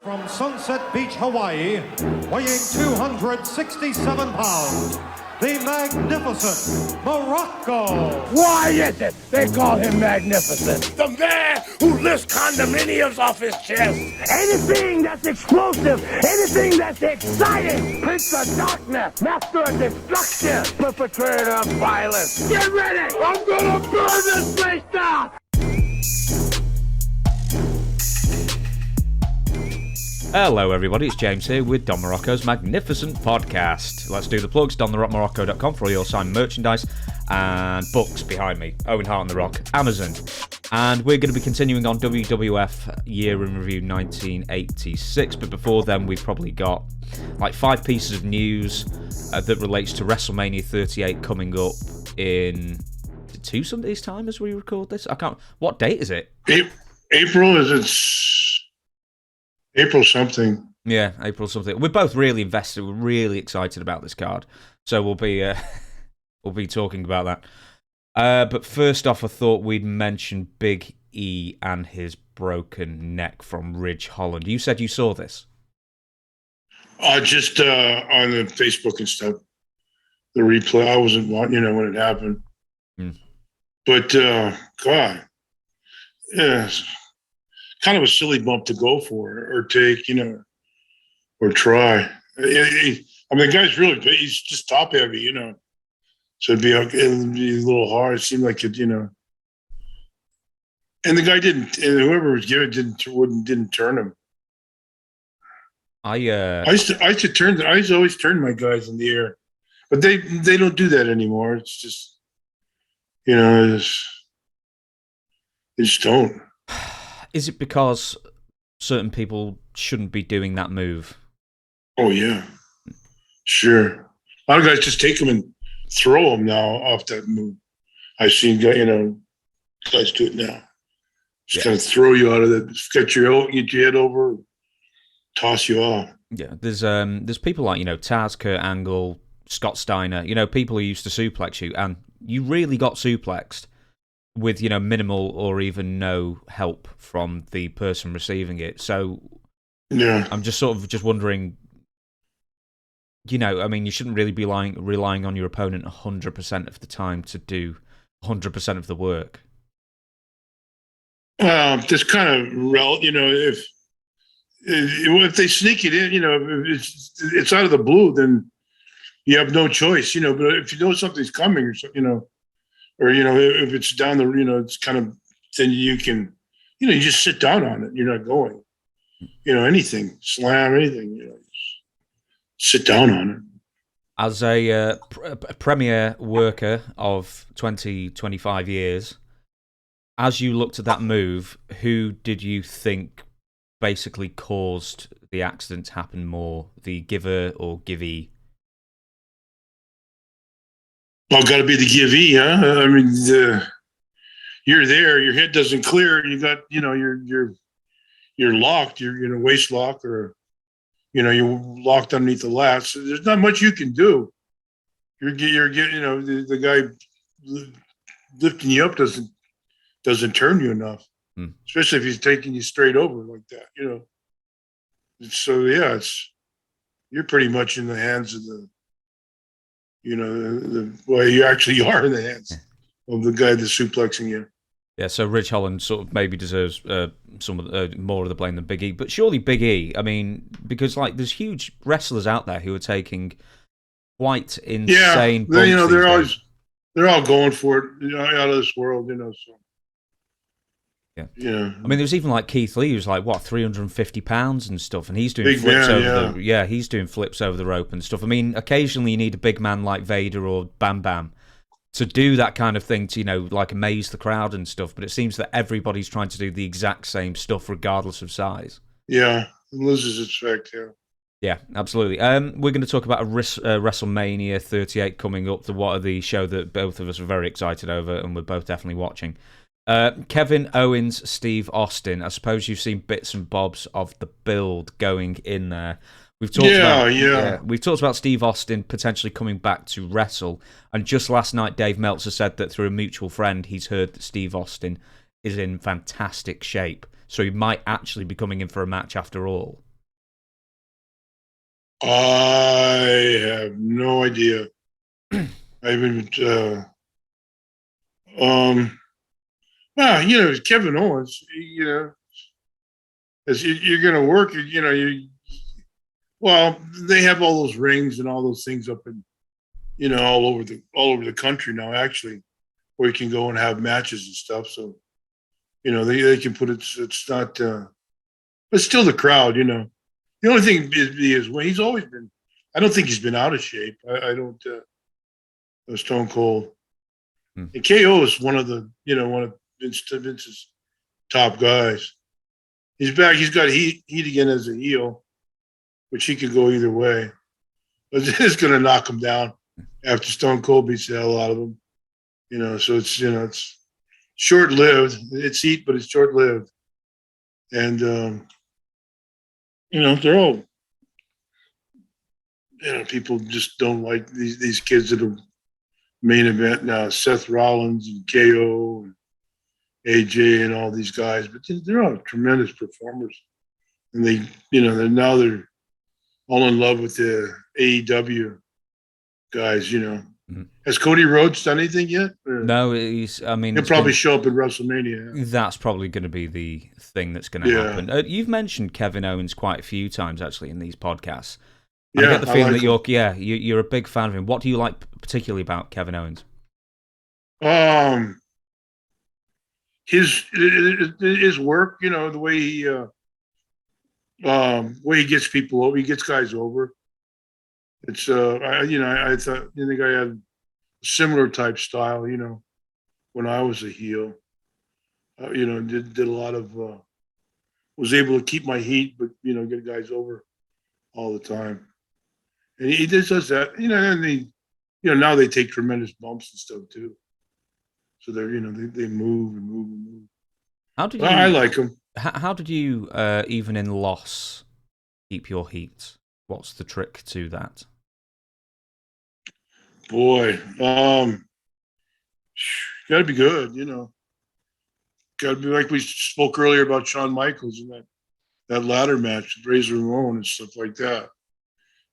From Sunset Beach, Hawaii, weighing 267 pounds, the magnificent Muraco. Why is it they call him magnificent? The man who lifts condominiums off his chest. Anything that's explosive, anything that's exciting, Prince of Darkness, Master of Destruction, perpetrator of violence. Get ready! I'm gonna burn this place down! Hello everybody, it's James here with Don Muraco's Magnificent Podcast. Let's do the plugs, donmuraco.com for all your signed merchandise and books behind me, Owen, Hart and the Rock, Amazon. And we're going to be continuing on WWF Year in Review 1986, but before then we've probably got like 5 pieces of news that relates to WrestleMania 38 coming up in 2 Sundays' time as we record this. What date is it? April, is it? April something. Yeah, April something. We're both really invested. We're really excited about this card, so we'll be talking about that. But first off, I thought we'd mention Big E and his broken neck from Ridge Holland. You said you saw this. Just on the Facebook and stuff. The replay. I wasn't watching, when it happened. But God, yeah. Kind of a silly bump to go for or take, or try. The guy's really big. He's just top heavy, So it'd be a little hard. It seemed like it, And the guy didn't. And whoever was giving didn't turn him. I used to always turn my guys in the air, but they don't do that anymore. It's just, they just don't. Is it because certain people shouldn't be doing that move? Oh, yeah. Sure. A lot of guys just take them and throw them now off that move. I've seen guys do it now. Just kind of throw you out of it, get your head over, toss you off. Yeah, there's people like, Taz, Kurt Angle, Scott Steiner, people who used to suplex you, and you really got suplexed with minimal or even no help from the person receiving it. So yeah, I'm just sort of wondering, you shouldn't really be relying on your opponent 100% of the time to do 100% of the work. This kind of if they sneak it in, if it's out of the blue, then you have no choice, but if you know something's coming or something, or, if it's down the, it's kind of, then you can, you just sit down on it. You're not going, anything, slam, anything, sit down on it. As a premier worker of 25 years, as you looked at that move, who did you think basically caused the accident to happen more, the giver or givee? Well, got to be the givee, huh? You're there, your head doesn't clear, you got, you're locked, you're in a waist lock, or, you're locked underneath the lat. So there's not much you can do. You're getting, the guy lifting you up doesn't turn you enough, especially if he's taking you straight over like that, So yeah, you're pretty much in the hands of the you actually are in the hands of the guy that's suplexing you. Yeah, so Ridge Holland sort of maybe deserves some of more of the blame than Big E, but surely Big E. Because there's huge wrestlers out there who are taking quite insane. Yeah, they're all going for it, out of this world, So. Yeah. There's even like Keith Lee, who's like 350 pounds and stuff, and he's doing big flips man, he's doing flips over the rope and stuff. Occasionally you need a big man like Vader or Bam Bam to do that kind of thing to amaze the crowd and stuff. But it seems that everybody's trying to do the exact same stuff regardless of size. Yeah, it loses its effect. Yeah, absolutely. We're going to talk about a WrestleMania 38 coming up, the show that both of us are very excited over, and we're both definitely watching. Kevin Owens, Steve Austin. I suppose you've seen bits and bobs of the build going in there. We've talked about Steve Austin potentially coming back to wrestle, and just last night Dave Meltzer said that through a mutual friend he's heard that Steve Austin is in fantastic shape, so he might actually be coming in for a match after all. I have no idea. I haven't. Well, Kevin Owens. As you're going to work, well, they have all those rings and all those things up in, all over the country now, actually, where you can go and have matches and stuff. So, they can put it. It's not. But still, the crowd. The only thing is when he's always been. I don't think he's been out of shape. I don't. Stone Cold. And KO is one of Vince's top guys. He's back. He's got heat again as a heel, which he could go either way. But it's going to knock him down after Stone Cold beats the hell out of him. So it's short-lived. It's heat, but it's short-lived. And they're all people just don't like these kids that are main event now. Seth Rollins and KO and AJ and all these guys, but they're all tremendous performers, and they're all in love with the AEW guys. Mm-hmm. Has Cody Rhodes done anything yet? No, he'll probably show up in WrestleMania. That's probably going to be the thing that's going to happen. You've mentioned Kevin Owens quite a few times actually in these podcasts. I get the feeling that you're a big fan of him. What do you like particularly about Kevin Owens? His work, the way he gets people over, he gets guys over. It's I think I had a similar type style, when I was a heel. Did a lot of was able to keep my heat, but get guys over all the time. And he just does that, and now they take tremendous bumps and stuff too. So they're, they move and move and move. I like them. How did you, even in loss, keep your heat? What's the trick to that? Boy, got to be good, Got to be like we spoke earlier about Shawn Michaels and that ladder match with Razor Ramon and stuff like that.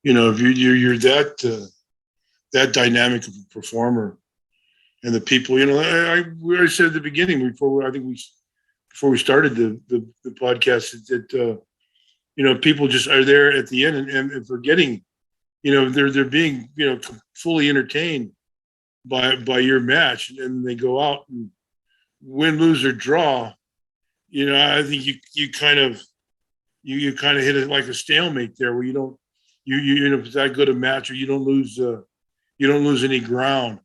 If you're that dynamic of a performer, and the people, I said at the beginning before we started the podcast that people just are there at the end and forgetting, they're being fully entertained by your match, and they go out and win, lose, or draw. I think you kind of hit it like a stalemate there, where you don't. If it's that good a match, or you don't lose any ground,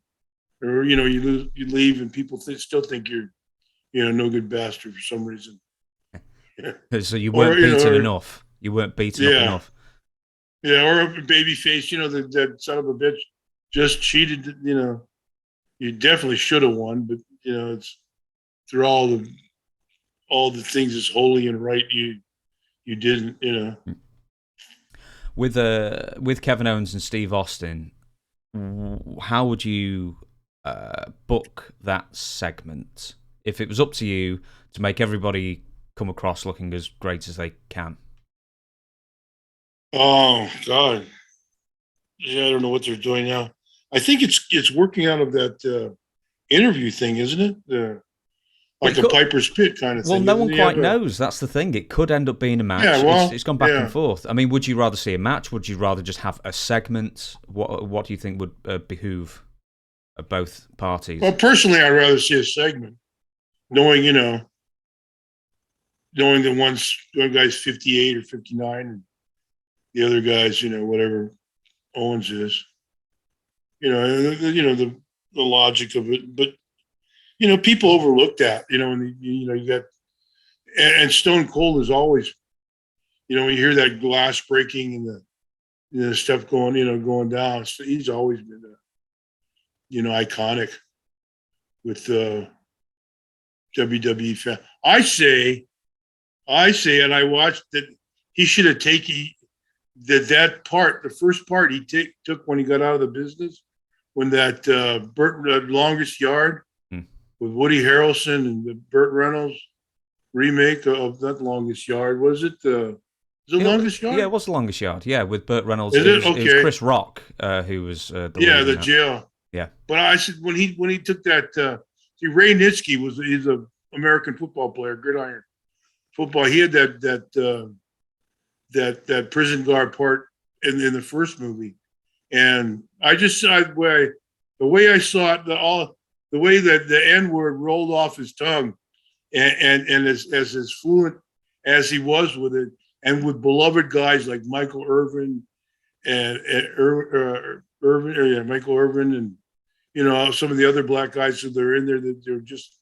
or you leave and people still think you're no good bastard for some reason. So you weren't beaten enough. You weren't beaten up enough. Yeah, or a baby face. That son of a bitch just cheated. You definitely should have won, but it's through all the things that's holy and right. You didn't. With Kevin Owens and Steve Austin, how would you book that segment if it was up to you to make everybody come across looking as great as they can? Oh God, I don't know what they're doing now. I think it's working out of that interview thing, isn't it? Like a Piper's Pit kind of thing. Well, no one quite knows. That's the thing. It could end up being a match. Yeah, it's gone back and forth. I mean, would you rather see a match? Would you rather just have a segment? What do you think would behoove both parties? Well, personally, I'd rather see a segment, knowing that one guy's 58 or 59, and the other guy's whatever Owens is. The logic of it, but. People overlook that, and you got, and Stone Cold is always, when you hear that glass breaking and the stuff going down, so he's always been, iconic with WWE fan. I say, and I watched that he should have taken that part, the first part he took when he got out of the business, when that Longest Yard. With Woody Harrelson and the Burt Reynolds remake of that Longest Yard. Was it The Longest Yard? Yeah, it was The Longest Yard. Yeah, with Burt Reynolds. Is it? Okay. It was Chris Rock who was the lead the jail. Yeah. But I said when he took that, Ray Nitschke he's a American football player, gridiron football. He had that prison guard part in the first movie, and the way I saw it, the way that the N word rolled off his tongue, and as fluent as he was with it, and with beloved guys like Michael Irvin Michael Irvin, and some of the other black guys who are in there that they're just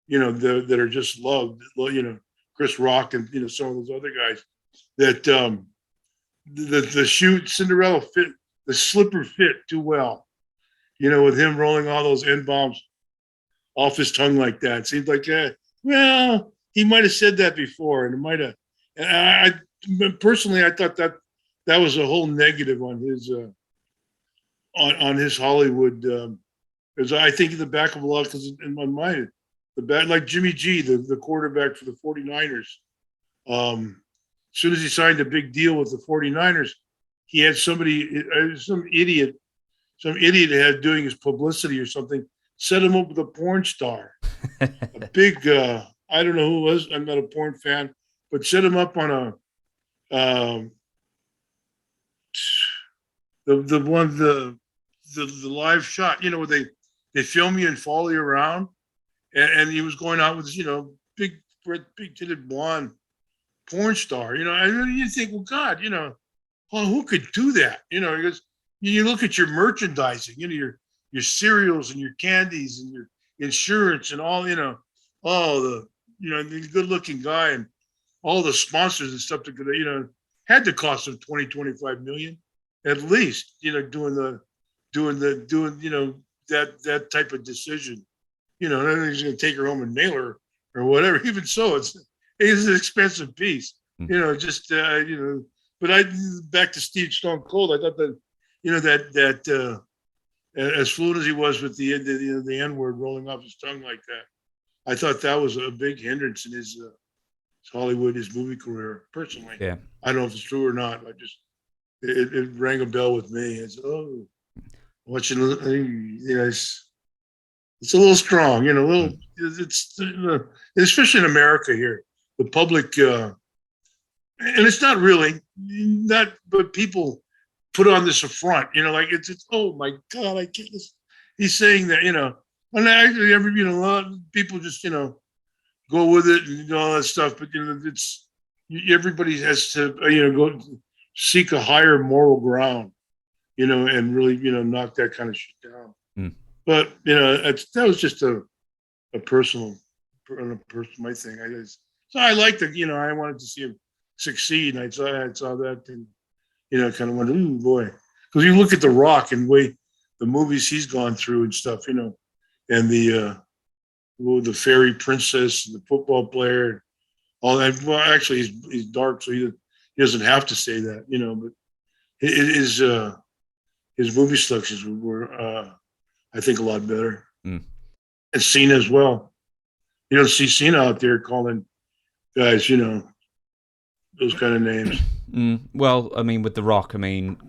that are just loved, Chris Rock and some of those other guys that the shoot Cinderella fit, the slipper fit too well, with him rolling all those N-bombs off his tongue like that. It seems like well, he might have said that before, and it might have. And I personally, I thought that was a whole negative on his on his Hollywood. Because I think in the back of a lot, because in my mind, like Jimmy G, the quarterback for the 49ers, as soon as he signed a big deal with the 49ers, he had some idiot had doing his publicity or something, set him up with a porn star, a big, I don't know who it was. I'm not a porn fan, but set him up on the live shot, where they film you and follow you around, and he was going out with big titted blonde porn star. And you think, well, God, who could do that? Because you look at your merchandising, your cereals and your candies and your insurance and all, all the good looking guy and all the sponsors and stuff that could, had to cost him 20-25 million at least, doing that type of decision. And then he's going to take her home and mail her or whatever. Even so, it's an expensive piece, but back to Steve Stone Cold, I thought that, that as fluent as he was with the N-word rolling off his tongue like that, I thought that was a big hindrance in his Hollywood, his movie career, personally. Yeah. I don't know if it's true or not. It rang a bell with me. It's watching, it's a little strong, a little. It's especially in America here, the public, and it's not really not, but people put on this affront, like it's oh my God, I can't. He's saying that, and actually a lot of people just go with it and all that stuff, but it's everybody has to go seek a higher moral ground, and really knock that kind of shit down. But that was just a personal my thing. I liked it. I wanted to see him succeed. And I saw that and kind of went, ooh boy, because you look at The Rock and the movies he's gone through and stuff, and the fairy princess and the football player, all that. Well, actually, he's dark, so he doesn't have to say that, but his movie selections were I think a lot better. And Cena as well. You don't see Cena out there calling guys, those kind of names. Well, I mean, with The Rock, a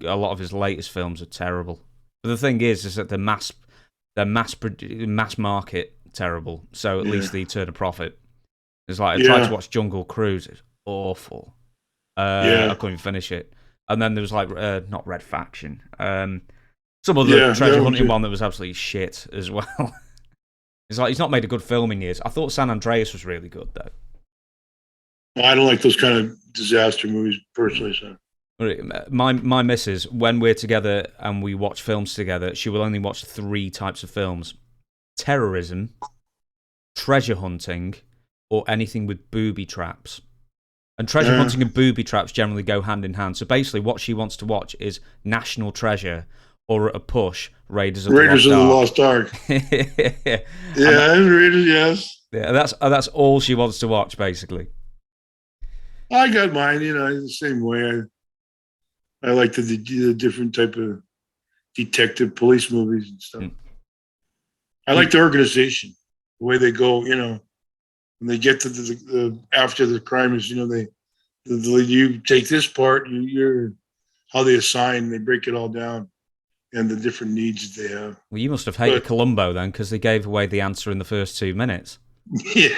lot of his latest films are terrible. But the thing is that they're mass market terrible. So at least they turn a profit. It's like I tried to watch Jungle Cruise. It's awful. I couldn't even finish it. And then there was not Red Faction. Some other treasure hunting one that was absolutely shit as well. It's like he's not made a good film in years. I thought San Andreas was really good though. I don't like those kind of disaster movies personally. So my missus, when we're together and we watch films together, she will only watch 3 types of films: terrorism, treasure hunting, or anything with booby traps. And treasure hunting and booby traps generally go hand in hand. So basically, what she wants to watch is National Treasure, or at a push, Raiders of the Lost Ark. Raiders, yes. Yeah, that's all she wants to watch, basically. I got mine, the same way. I like the different type of detective police movies and stuff. I like the organization, the way they go, when they get to the after the crime is, You take this part, you're how they assign, they break it all down, and the different needs that they have. Well, you must have hated Columbo then, because they gave away the answer in the first 2 minutes. Yeah.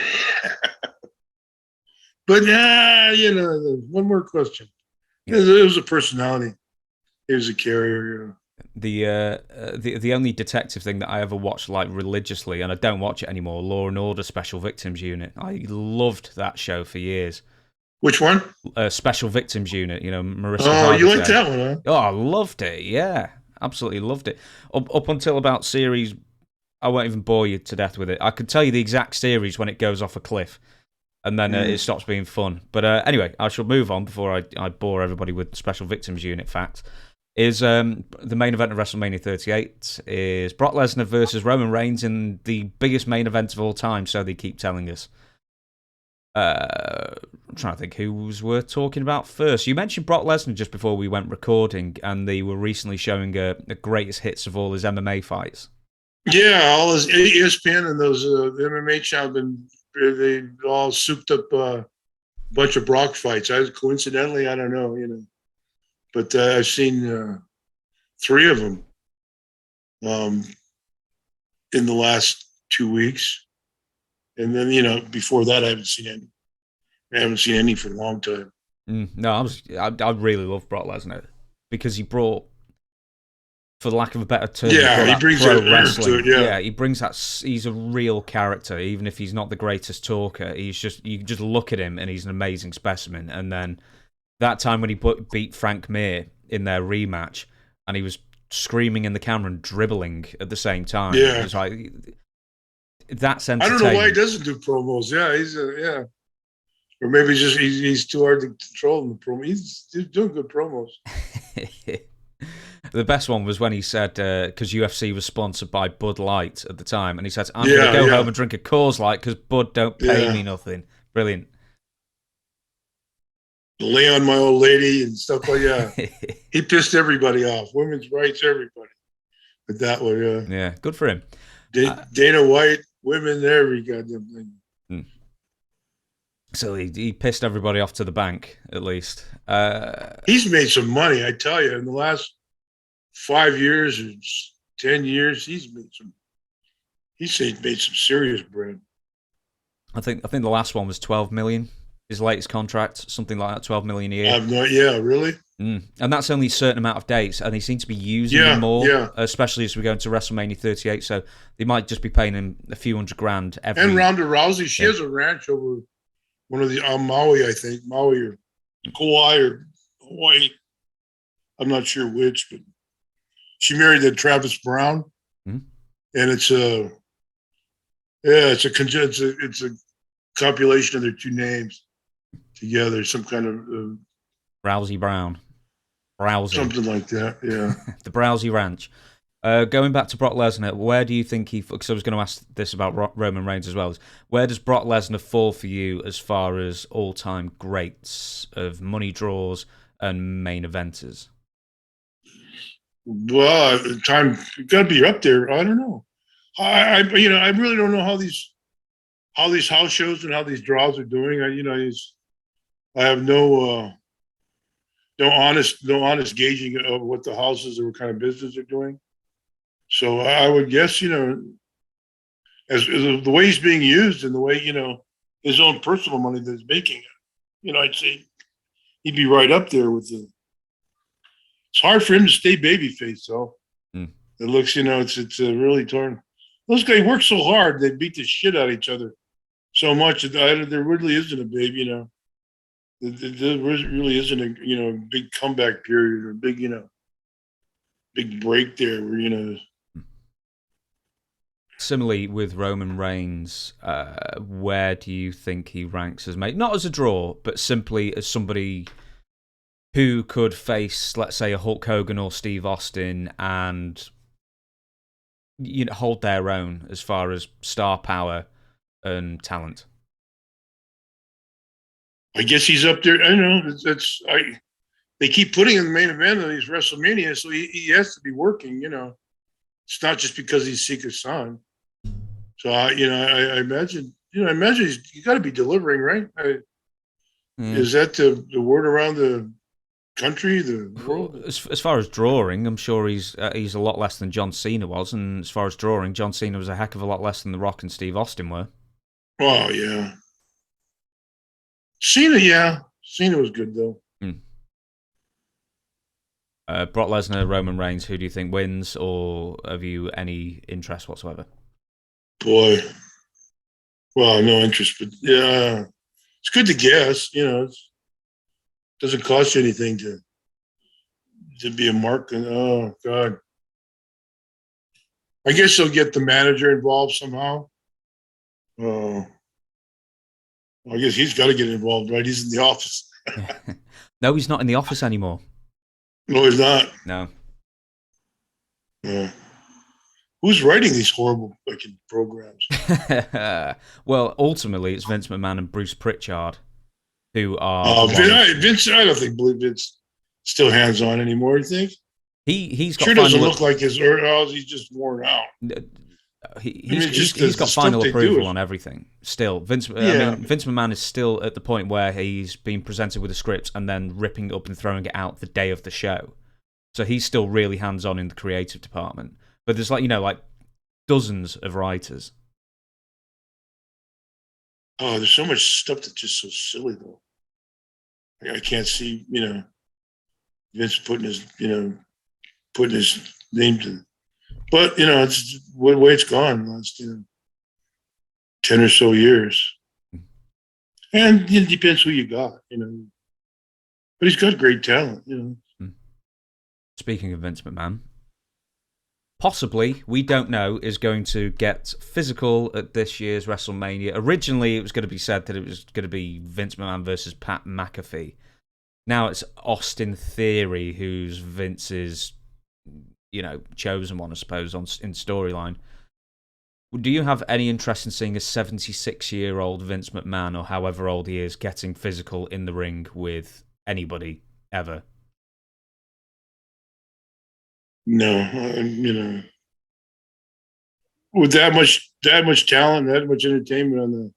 But one more question. Yeah. It was a personality. It was a carrier. The only detective thing that I ever watched like religiously, and I don't watch it anymore, Law and Order Special Victims Unit. I loved that show for years. Which one? Special Victims Unit. Marissa. Oh, you liked that one, huh? Oh, I loved it. Yeah, absolutely loved it. Up until about series, I won't even bore you to death with it. I could tell you the exact series when it goes off a cliff, and then it stops being fun. But anyway, I shall move on before I bore everybody with Special Victims Unit facts. Is the main event of WrestleMania 38 is Brock Lesnar versus Roman Reigns in the biggest main event of all time, so they keep telling us. I'm trying to think who was worth talking about first. You mentioned Brock Lesnar just before we went recording, and they were recently showing the greatest hits of all his MMA fights. Yeah, all his ESPN and those MMA channels, they all souped up a bunch of Brock fights. Coincidentally, I don't know, but I've seen 3 of them in the last 2 weeks. And then, before that, I haven't seen any. I haven't seen any for a long time. No, I really love Brock Lesnar because he brought, for lack of a better term, he brings pro that wrestling. To it, yeah. He brings that. He's a real character, even if he's not the greatest talker. You just look at him and he's an amazing specimen. And then that time when he beat Frank Mir in their rematch, and he was screaming in the camera and dribbling at the same time. Yeah, it was like, that's entertaining. I don't know why he doesn't do promos. Yeah, he's or maybe he's too hard to control in the promo. He's doing good promos. The best one was when he said, because UFC was sponsored by Bud Light at the time, and he said, I'm going to go home and drink a Coors Light because Bud don't pay me nothing. Brilliant. Lay on my old lady and stuff like that. He pissed everybody off. Women's rights, everybody. But that one, yeah. Yeah, good for him. Dana White, women, every goddamn thing. So he pissed everybody off to the bank, at least. He's made some money, I tell you. In the last 5 years or 10 years, he's made some serious bread. I think the last one was 12 million. His latest contract, something like that, 12 million a year. Yeah, really? And that's only a certain amount of dates, and they seem to be using them more, especially as we go into WrestleMania 38. So they might just be paying him a few $100,000 every. And Ronda Rousey, she has a ranch over one of the Maui, I think, Maui or Kauai or Hawaii. I'm not sure which, but she married that Travis Brown, and it's a compilation of their 2 names together, some kind of Rousey Brown. Rousey. Something like that, yeah. The Browsey Ranch. Going back to Brock Lesnar, where do you think because I was going to ask this about Roman Reigns as well, where does Brock Lesnar fall for you as far as all-time greats of money draws and main eventers? Well, time got to be up there. I don't know. I really don't know how these house shows and how these draws are doing. I have no honest gauging of what the houses or what kind of business they're doing. So I would guess, as the way he's being used and the way, his own personal money that he's making, I'd say he'd be right up there with the. It's hard for him to stay babyface, though. It looks, it's really torn. Those guys work so hard; they beat the shit out of each other so much that there really isn't a baby, There really isn't a big comeback period or a big big break there where Similarly with Roman Reigns, where do you think he ranks as mate? Not as a draw, but simply as somebody who could face, let's say, a Hulk Hogan or Steve Austin and hold their own as far as star power and talent. I guess he's up there. I know they keep putting him in the main event of these WrestleMania, so he has to be working. It's not just because he's Secret Son. So I imagine he's got to be delivering, right? Is that the word around the country, the world? As far as drawing, I'm sure he's a lot less than John Cena was, and as far as drawing, John Cena was a heck of a lot less than The Rock and Steve Austin were. Oh, yeah. Cena was good, though. Brock Lesnar, Roman Reigns, who do you think wins, or have you any interest whatsoever? Boy. Well, no interest, but yeah. It's good to guess, it doesn't cost you anything to be a mark. Oh, God. I guess they'll get the manager involved somehow. Oh. I guess he's got to get involved, right? He's in the office. No, he's not in the office anymore. No, he's not. No. Yeah. Who's writing these horrible fucking programs? Well, ultimately, it's Vince McMahon and Bruce Pritchard, who are. Vince, I don't think Vince still hands on anymore. You think? He's got sure doesn't look like his. Or he's just worn out. He's got final approval on everything. Still, Vince McMahon is still at the point where he's been presented with a script and then ripping it up and throwing it out the day of the show. So he's still really hands-on in the creative department. But there's like dozens of writers. Oh, there's so much stuff that's just so silly though. I can't see, Vince putting his name to. But it's the way it's gone last 10 or so years, and it depends who you got, But he's got great talent, Speaking of Vince McMahon, possibly, we don't know, is going to get physical at this year's WrestleMania. Originally, it was going to be said that it was going to be Vince McMahon versus Pat McAfee. Now it's Austin Theory, who's Vince's, chosen one, I suppose, in storyline. Do you have any interest in seeing a 76-year-old Vince McMahon, or however old he is, getting physical in the ring with anybody ever? No, with that much talent, that much entertainment on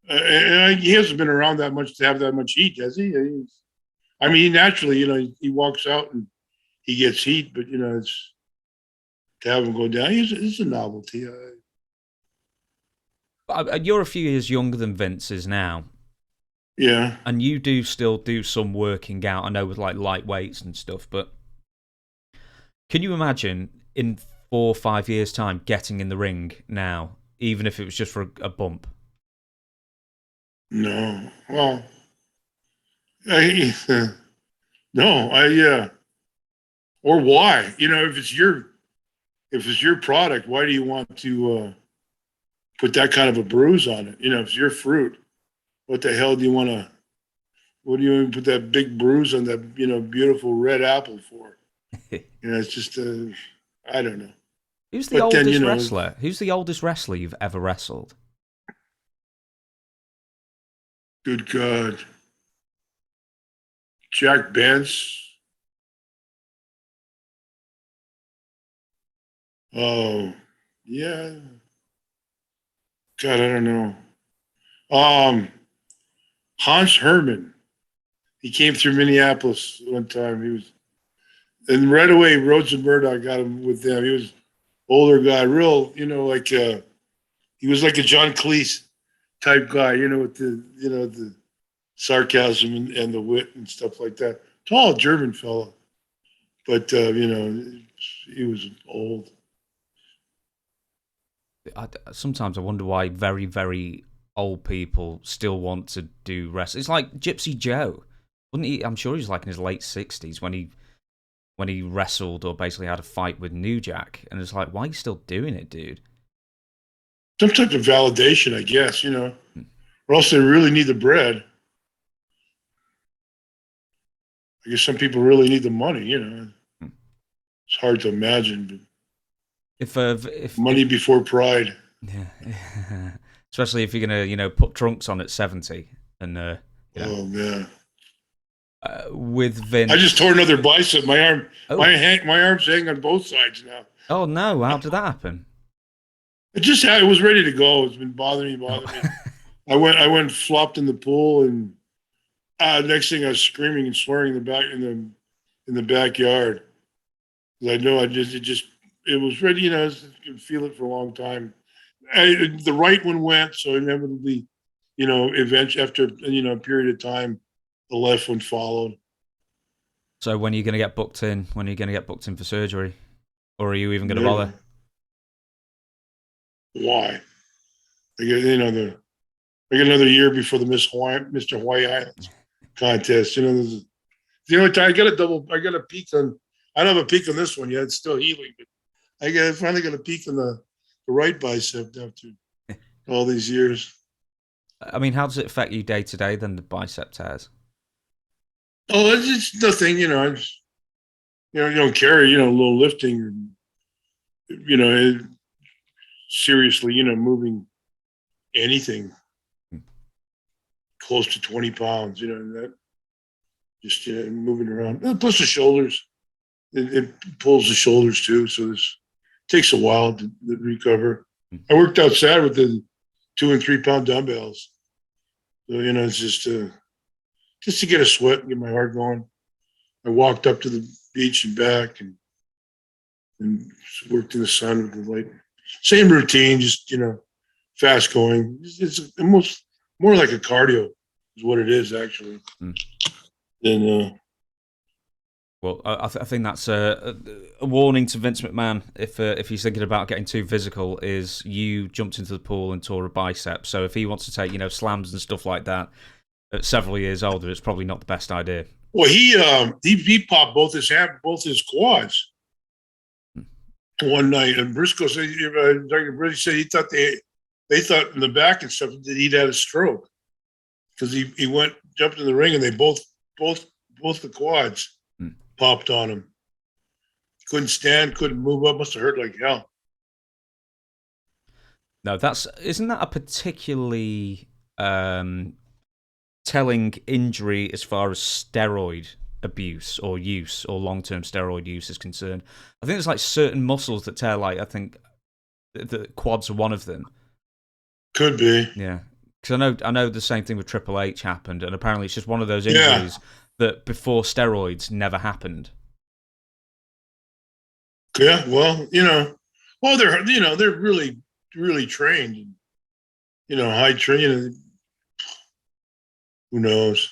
and he hasn't been around that much to have that much heat, has he? Naturally, he walks out and he gets heat, but it's to have him go down. It's a novelty. You're a few years younger than Vince is now. Yeah, and you do still do some working out. I know with like light weights and stuff, but can you imagine in 4 or 5 years' time getting in the ring now, even if it was just for a bump? No. Well, or why? If it's your product, why do you want to put that kind of a bruise on it? If it's your fruit, what the hell do you want to? What do you even put that big bruise on that beautiful red apple for? It's just I don't know. Who's the oldest wrestler? Who's the oldest wrestler you've ever wrestled? Good God. Jack Bence. Oh, yeah. God, I don't know. Hans Herman. He came through Minneapolis one time. And right away, Rhodes and Murdoch got him with them. He was older guy, real, he was like a John Cleese type guy, with the sarcasm and the wit and stuff like that. Tall German fellow, but he was old. Sometimes I wonder why very, very old people still want to do wrestling. It's like Gypsy Joe, wouldn't he? I'm sure he was like in his late 60s when he wrestled or basically had a fight with New Jack, and it's like, why are you still doing it, dude? Some type of validation, I guess, or else they really need the bread. I guess some people really need the money, It's hard to imagine, but if money before pride. Yeah. Especially if you're gonna, put trunks on at 70 and Oh man. With Vince, I just tore another bicep. My arm, my arm's hanging on both sides now. Oh no! How did that happen? It was ready to go. It's been bothering me. I went flopped in the pool and Next thing, I was screaming and swearing in the backyard. I know it was ready. I could feel it for a long time. The right one went, so inevitably, eventually after a period of time, the left one followed. So when are you going to get booked in? When are you going to get booked in for surgery? Or are you even going to Never. bother? Why? I get another year before the Mr. Hawaii Islands contest. There's the only time I got a peak on. I don't have a peak on this one yet. It's still healing, but I finally got a peak on the right bicep after all these years. I mean, how does it affect you day to day then, the bicep tears? Oh, it's nothing. You don't carry, a little lifting, seriously, moving anything close to 20 pounds, that just moving around. And plus the shoulders, it pulls the shoulders too. So this takes a while to recover. I worked outside with the 2 and 3 pound dumbbells. So, it's just to get a sweat and get my heart going. I walked up to the beach and back and worked in the sun with the light. Same routine, just, fast going. It's almost more like a cardio is what it is actually. And well, I think that's a warning to Vince McMahon if he's thinking about getting too physical. Is you jumped into the pool and tore a bicep. So if he wants to take slams and stuff like that at several years older, it's probably not the best idea. Well, he popped both his quads one night, and Briscoe said, Dr. Briscoe said he thought they thought in the back and stuff that he'd had a stroke because he jumped in the ring and they both the quads popped on him. Couldn't stand, couldn't move up, must have hurt like hell. No, isn't that a particularly telling injury as far as steroid abuse or use or long-term steroid use is concerned? I think there's like certain muscles that tear, like I think the quads are one of them. Could be. Yeah. Because I know the same thing with Triple H happened, and apparently it's just one of those injuries that before steroids never happened. Yeah, well, they're they're really, really trained, high training. Who knows?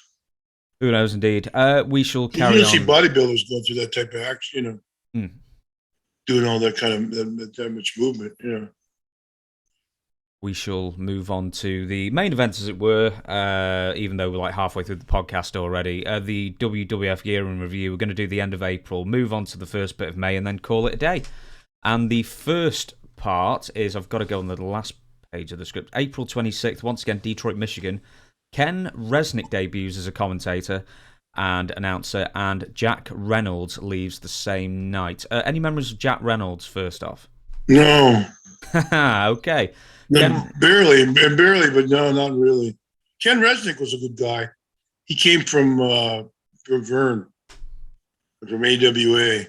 Who knows, indeed. We shall carry on. You see bodybuilders going through that type of action, doing all that kind of that much movement, We shall move on to the main event, as it were, even though we're like halfway through the podcast already. The WWF Year in Review. We're going to do the end of April, move on to the first bit of May, and then call it a day. And the first part is, I've got to go on the last page of the script, April 26th, once again, Detroit, Michigan. Ken Resnick debuts as a commentator and announcer, and Jack Reynolds leaves the same night. Any memories of Jack Reynolds, first off? No. Okay. Barely, but no, not really. Ken Resnick was a good guy. He came from Vern, from AWA.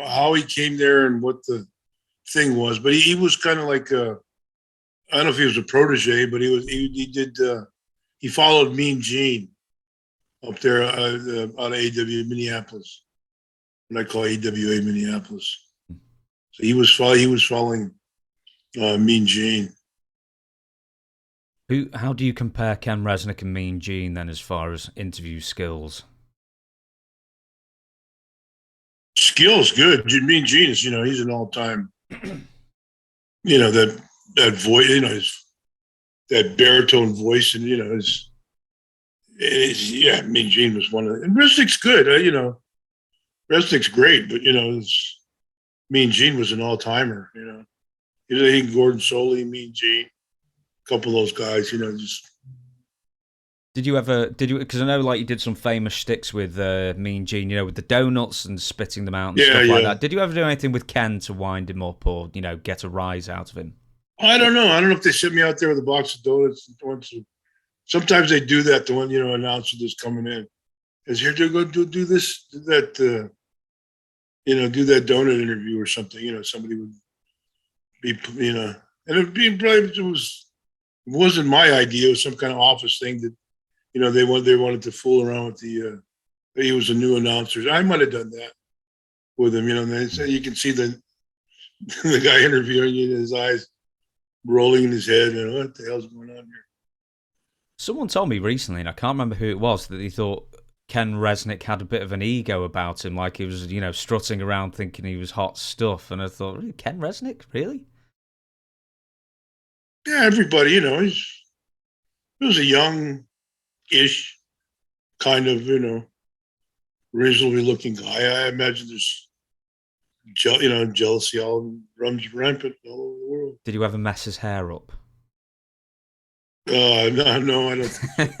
How he came there and what the thing was, but he was kind of like I don't know if he was a protege, but he followed Mean Gene up there out of AWA Minneapolis, what I call AWA Minneapolis. So he was following Mean Gene. How do you compare Ken Resnick and Mean Gene then, as far as interview skills? Skills good. Mean Gene is, he's an all-time. That voice, that baritone voice, and Mean Gene was one of them. And Resnick's good, Resnick's great, but Mean Gene was an all-timer, He Gordon Soley, Mean Gene, a couple of those guys, just. Did you, because I know like you did some famous shticks with Mean Gene, with the donuts and spitting them out and stuff like that. Did you ever do anything with Ken to wind him up or, get a rise out of him? I don't know. I don't know if they sent me out there with a box of donuts. Sometimes they do that to when, announcer is coming in. Is here to go do this, do that, do that donut interview or something. Somebody would be, and it wasn't my idea. It was some kind of office thing that they wanted to fool around with he was a new announcer. I might have done that with him, and they say you can see the guy interviewing you, his eyes rolling in his head, and what the hell's going on here? Someone told me recently, and I can't remember who it was, that he thought Ken Resnick had a bit of an ego about him, like he was, strutting around thinking he was hot stuff. And I thought, really? Ken Resnick? Really? Yeah, everybody, he was a young-ish kind of, reasonably looking guy. I imagine there's, jealousy all runs rampant all over the world. Did you ever mess his hair up? No, I don't think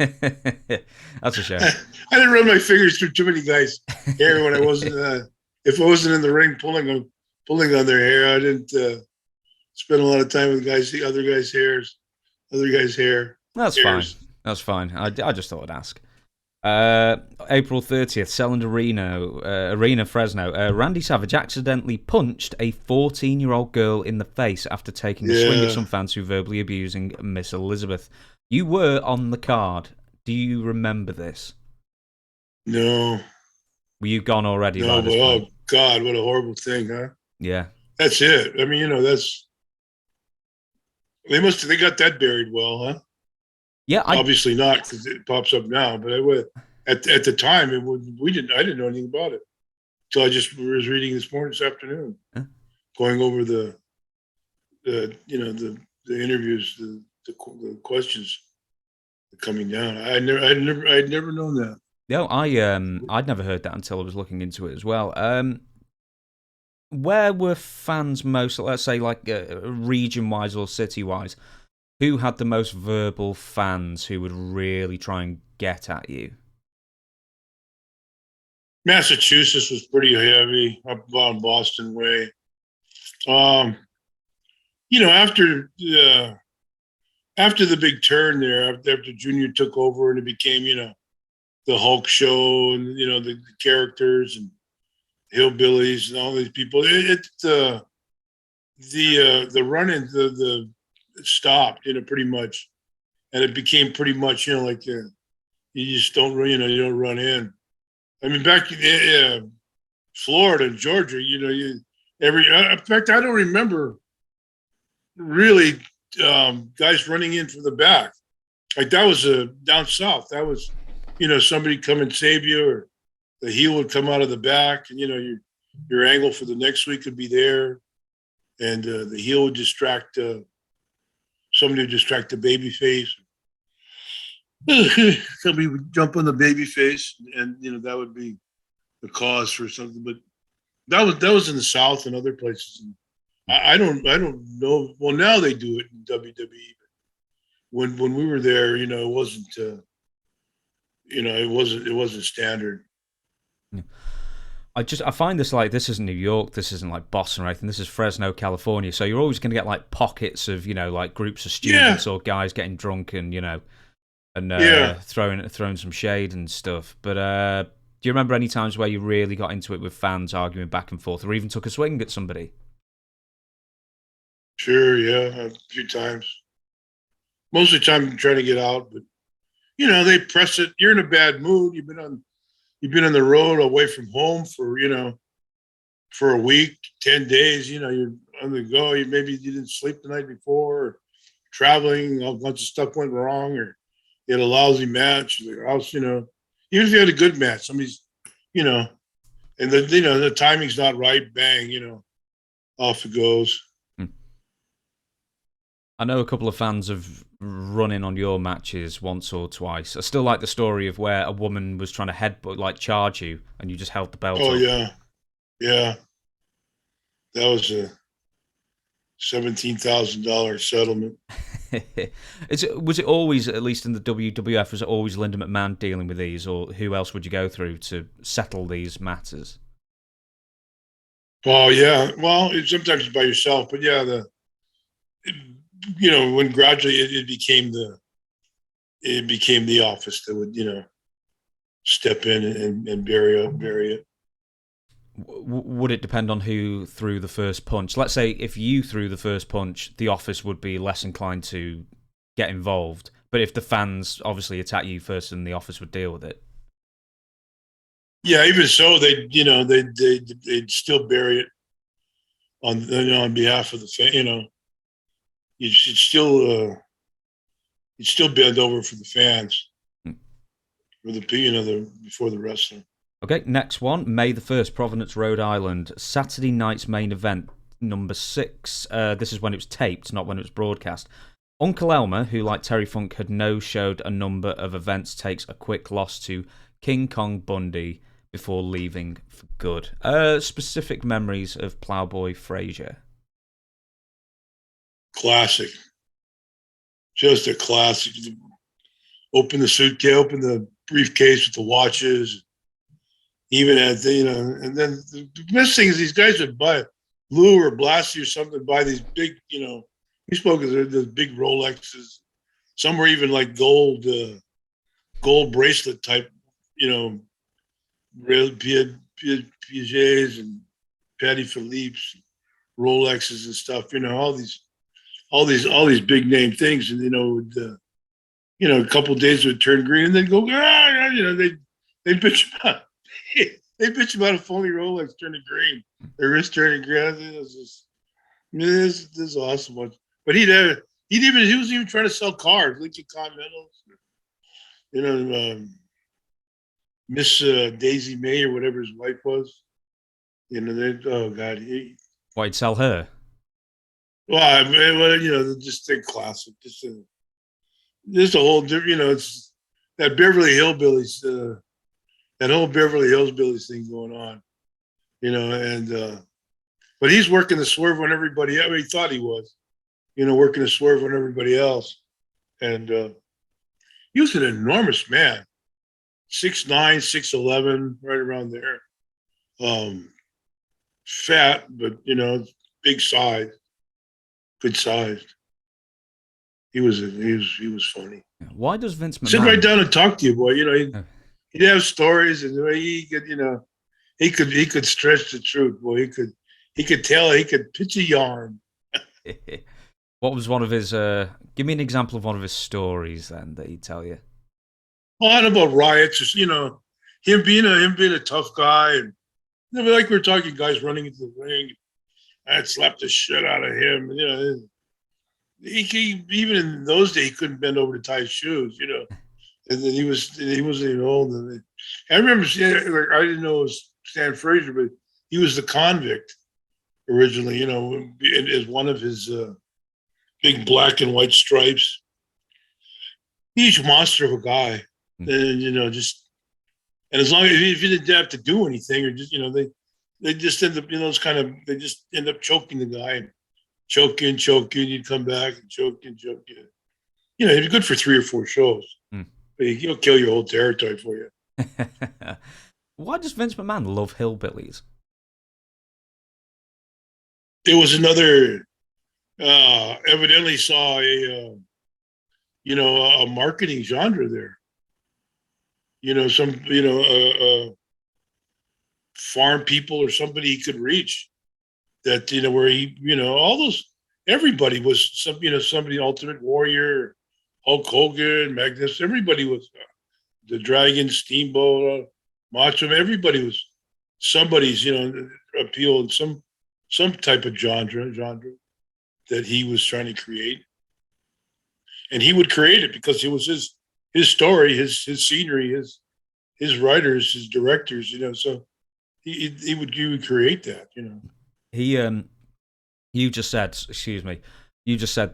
so. That's a shame. I didn't run my fingers through too many guys' hair when I wasn't. If I wasn't in the ring pulling on their hair, I didn't spend a lot of time with other guys' hair. That's fine. That's fine. I just thought I'd ask. April 30th, Selland Arena, Fresno. Randy Savage accidentally punched a 14-year-old girl in the face after taking a swing at some fans who verbally abusing Miss Elizabeth. You were on the card. Do you remember this? No. Were you gone already? No, but oh God, what a horrible thing, huh? Yeah. That's it. I mean, they got that buried well, huh? Yeah, obviously not because it pops up now. But at the time, I didn't know anything about it. So I just was reading this afternoon, going over the interviews, the questions coming down. I'd never known that. No, I'd never heard that until I was looking into it as well. Where were fans most, let's say, like region-wise or city-wise? Who had the most verbal fans who would really try and get at you? Massachusetts was pretty heavy up on Boston way. After the big turn there, after Junior took over and it became, the Hulk show and, the characters and hillbillies and all these people, the run-in, it stopped, pretty much. And it became pretty much, like you just don't, you don't run in. I mean, back in Florida and Georgia, in fact, I don't remember really guys running in from the back. Like that was down south. That was, somebody come and save you, or the heel would come out of the back, and your angle for the next week would be there, and the heel would distract somebody would distract the baby face. Somebody would jump on the baby face, and that would be the cause for something. But that was in the South and other places. And I don't know. Well, now they do it in WWE. But when we were there, it wasn't. It wasn't standard. Yeah. I find this isn't New York, this isn't like Boston or anything, this is Fresno, California, so you're always going to get like pockets of, like groups of students or guys getting drunk and, throwing some shade and stuff. But do you remember any times where you really got into it with fans arguing back and forth or even took a swing at somebody? Sure, yeah, a few times. Most of the time I'm trying to get out, but, they press it. You're in a bad mood. You've been on the road away from home for a week, 10 days, you're on the go. Maybe you didn't sleep the night before, or traveling, a bunch of stuff went wrong, or you had a lousy match, or else, even if you had a good match, somebody's, and the timing's not right, bang, off it goes. I know a couple of fans have run in on your matches once or twice. I still like the story of where a woman was trying to headbutt, charge you, and you just held the belt up. Oh, yeah. That was a $17,000 settlement. Was it always, at least in the WWF, was it always Linda McMahon dealing with these, or who else would you go through to settle these matters? Oh, yeah. Well, sometimes it's by yourself, but yeah, when gradually it became the office that would, step in and bury it. Would it depend on who threw the first punch? Let's say if you threw the first punch, the office would be less inclined to get involved. But if the fans obviously attack you first, then the office would deal with it. Yeah, even so, they'd still bury it on behalf of the fan. You should still you'd still bend over for the fans, for the before the wrestling. Okay, next one, May the 1st, Providence, Rhode Island, Saturday night's main event, number 6. This is when it was taped, not when it was broadcast. Uncle Elmer, who like Terry Funk had no-showed a number of events, takes a quick loss to King Kong Bundy before leaving for good. Specific memories of Plowboy Frazier. Classic. Just a classic. Open the suitcase, open the briefcase with the watches. Even at and then the best thing is these guys would buy Lou or Blassie or something, buy these big, we spoke of the big Rolexes. Some were even like gold bracelet type, Piagets and Patty Philippe's, Rolexes and stuff. All these big name things, and a couple of days would turn green, and they'd go, they bitch about they bitch about a phony Rolex turning green, their wrist turning green. This is awesome. But he was even trying to sell cars, Lincoln Continentals, Miss Daisy May or whatever his wife was. Oh God, Why'd sell her? Well, just a classic. Just a whole different. It's that Beverly Hillbillies, that whole Beverly Hillbillies thing going on. But he's working the swerve on everybody. I mean, he thought he was, working the swerve on everybody else, and he was an enormous man, 6'9", 6'11", right around there. Fat, but big size. Good sized. He was funny. Why does Vince McMahon sit right down and talk to you, boy? He'd have stories, and he could, he could stretch the truth, boy. He could tell. He could pitch a yarn. What was one of his? Give me an example of one of his stories, then, that he'd tell you. Well, about riots, him being a tough guy, and like we were talking, guys running into the ring. I'd slap the shit out of him. He even in those days he couldn't bend over to tie his shoes. And then he wasn't even old. And I remember seeing, I didn't know it was Stan Frazier, but he was the convict originally. As one of his big black and white stripes. Huge monster of a guy, and and as long as if you didn't have to do anything, or just they just end up, they just end up choking the guy, and choking. You'd come back and choke. It'd be good for 3 or 4 shows, but he'll kill your whole territory for you. Why does Vince McMahon love hillbillies? There was another, evidently saw a marketing genre there. Farm people or somebody he could reach that, where he, all those, everybody was somebody, Ultimate Warrior, Hulk Hogan, Magnus, everybody was the Dragon, Steamboat, Macho, everybody was somebody's, appeal in some type of genre that he was trying to create. And he would create it because it was his story, his scenery, his writers, his directors, so he would create that, You just said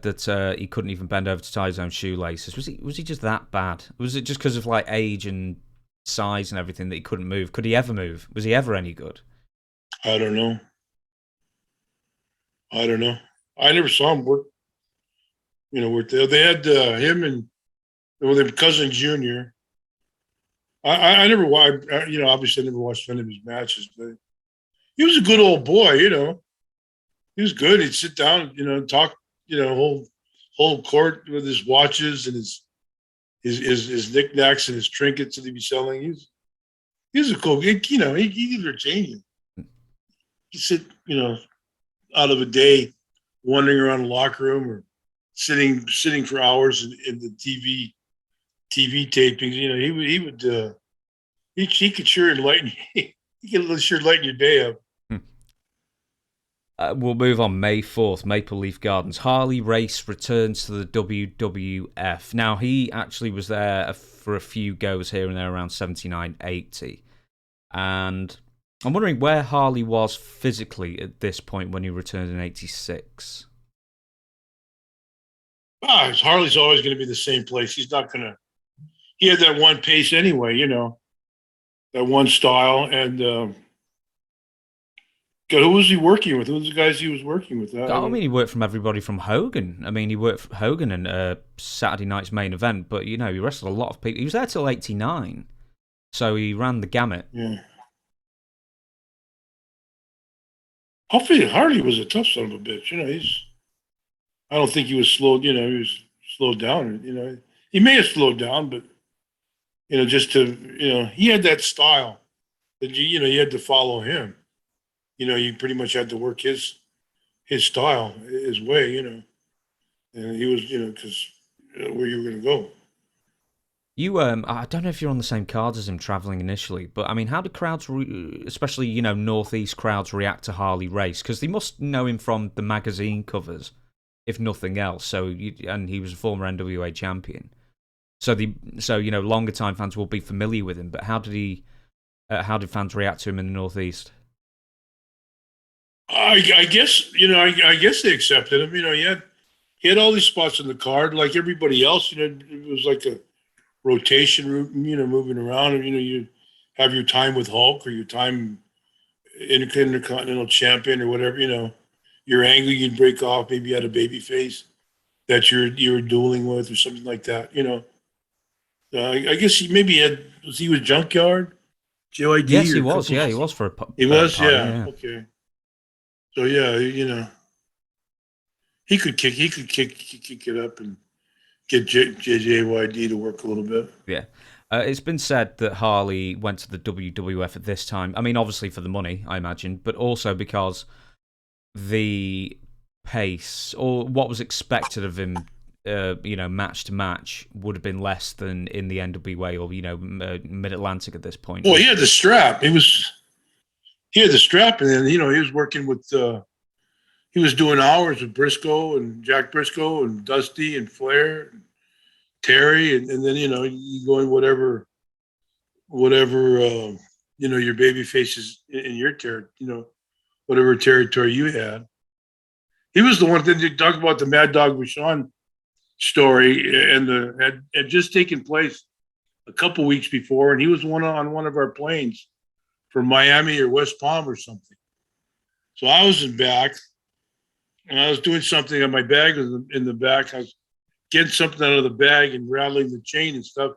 that he couldn't even bend over to tie his own shoelaces. Was he just that bad? Was it just because of like age and size and everything that he couldn't move? Could he ever move? Was he ever any good? I don't know. I never saw him work. They had him and their cousin Junior. I never watched. Obviously, I never watched any of his matches, but he was a good old boy. He was good. He'd sit down, talk, whole court with his watches and his knickknacks and his trinkets that he'd be selling. He was a cool. He'd entertain you. He'd sit, out of a day, wandering around the locker room or sitting for hours in the TV tapings. You know, he could sure enlighten he could sure lighten your day up. We'll move on. May 4th, Maple Leaf Gardens. Harley Race returns to the WWF. Now, he actually was there for a few goes here and there around 79, 80. And I'm wondering where Harley was physically at this point when he returned in 86. Harley's always going to be the same place. He's not going to... He had that one pace anyway, you know, that one style. And... God, who was he working with? Who was the guys he was working with? I mean, he worked from everybody from Hogan. I mean, he worked for Hogan in Saturday night's main event, but, you know, he wrestled a lot of people. He was there till 89, so he ran the gamut. Yeah. Harley was a tough son of a bitch. You know, I don't think he was slowed, you know, he was slowed down. You know, he may have slowed down, but, you know, just to, you know, he had that style that, you know, you had to follow him. You know, you pretty much had to work his style, his way, you know. And he was, you know, because where you were going to go. You, I don't know if you're on the same cards as him traveling initially, but I mean, how did crowds, especially, you know, Northeast crowds, react to Harley Race? Because they must know him from the magazine covers, if nothing else. So, and he was a former NWA champion. So you know, longer time fans will be familiar with him. But how did fans react to him in the Northeast? I guess, you know, I guess they accepted him. You know, he had all these spots in the card like everybody else. You know, it was like a rotation, you know, moving around. And, you know, you have your time with Hulk or your time Intercontinental Champion or whatever, you know. Your angle you'd break off. Maybe you had a baby face that you were dueling with or something like that, you know. I guess he was Junkyard? JYD? Yes, he was. Yeah, he was for a He was, yeah. Okay. So yeah, you know, he could kick it up and get JYD to work a little bit. Yeah, it's been said that Harley went to the WWF at this time. I mean, obviously for the money, I imagine, but also because the pace or what was expected of him, you know, match to match would have been less than in the NWA or, you know, Mid Atlantic at this point. Well, he had the strap. He had the strap, and then, you know, he was working with, he was doing hours with Briscoe and Jack Briscoe and Dusty and Flair, and Terry, and then, you know, you go in whatever, you know, your baby faces in your territory, you know, whatever territory you had. He was the one that you talk about the Mad Dog Vachon story, and had just taken place a couple weeks before, and he was on one of our planes from Miami or West Palm or something. So I was in back, and I was doing something, and my bag was in the back. I was getting something out of the bag and rattling the chain and stuff.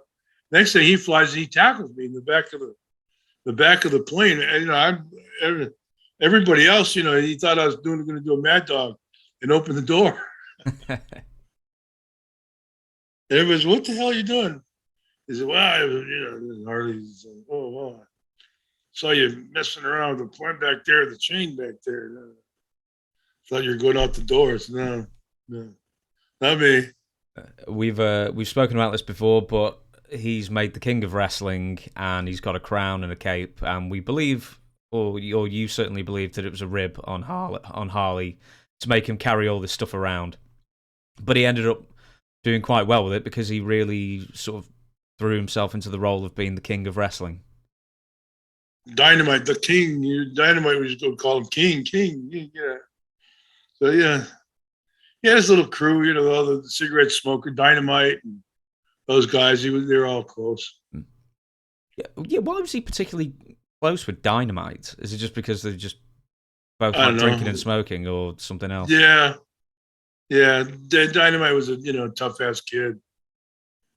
Next thing, he flies and he tackles me in the back of the plane. And, you know, everybody else, you know, he thought I was going to do a Mad Dog and open the door. Everybody's, what the hell are you doing? He said, well, you know, Harley's, oh, wow. Saw you messing around with the point back there, the chain back there. Thought you were going out the doors. No, not me. We've spoken about this before, but he's made the king of wrestling, and he's got a crown and a cape, and we believe, or you certainly believed, that it was a rib on Harley to make him carry all this stuff around. But he ended up doing quite well with it because he really sort of threw himself into the role of being the king of wrestling. Dynamite, the king. Dynamite, we used to call him King. Yeah. So yeah, his little crew, you know, all the cigarette smoker, Dynamite, and those guys. They're all close. Yeah. Why was he particularly close with Dynamite? Is it just because they're just both like drinking and smoking, or something else? Yeah. Dynamite was a tough ass kid.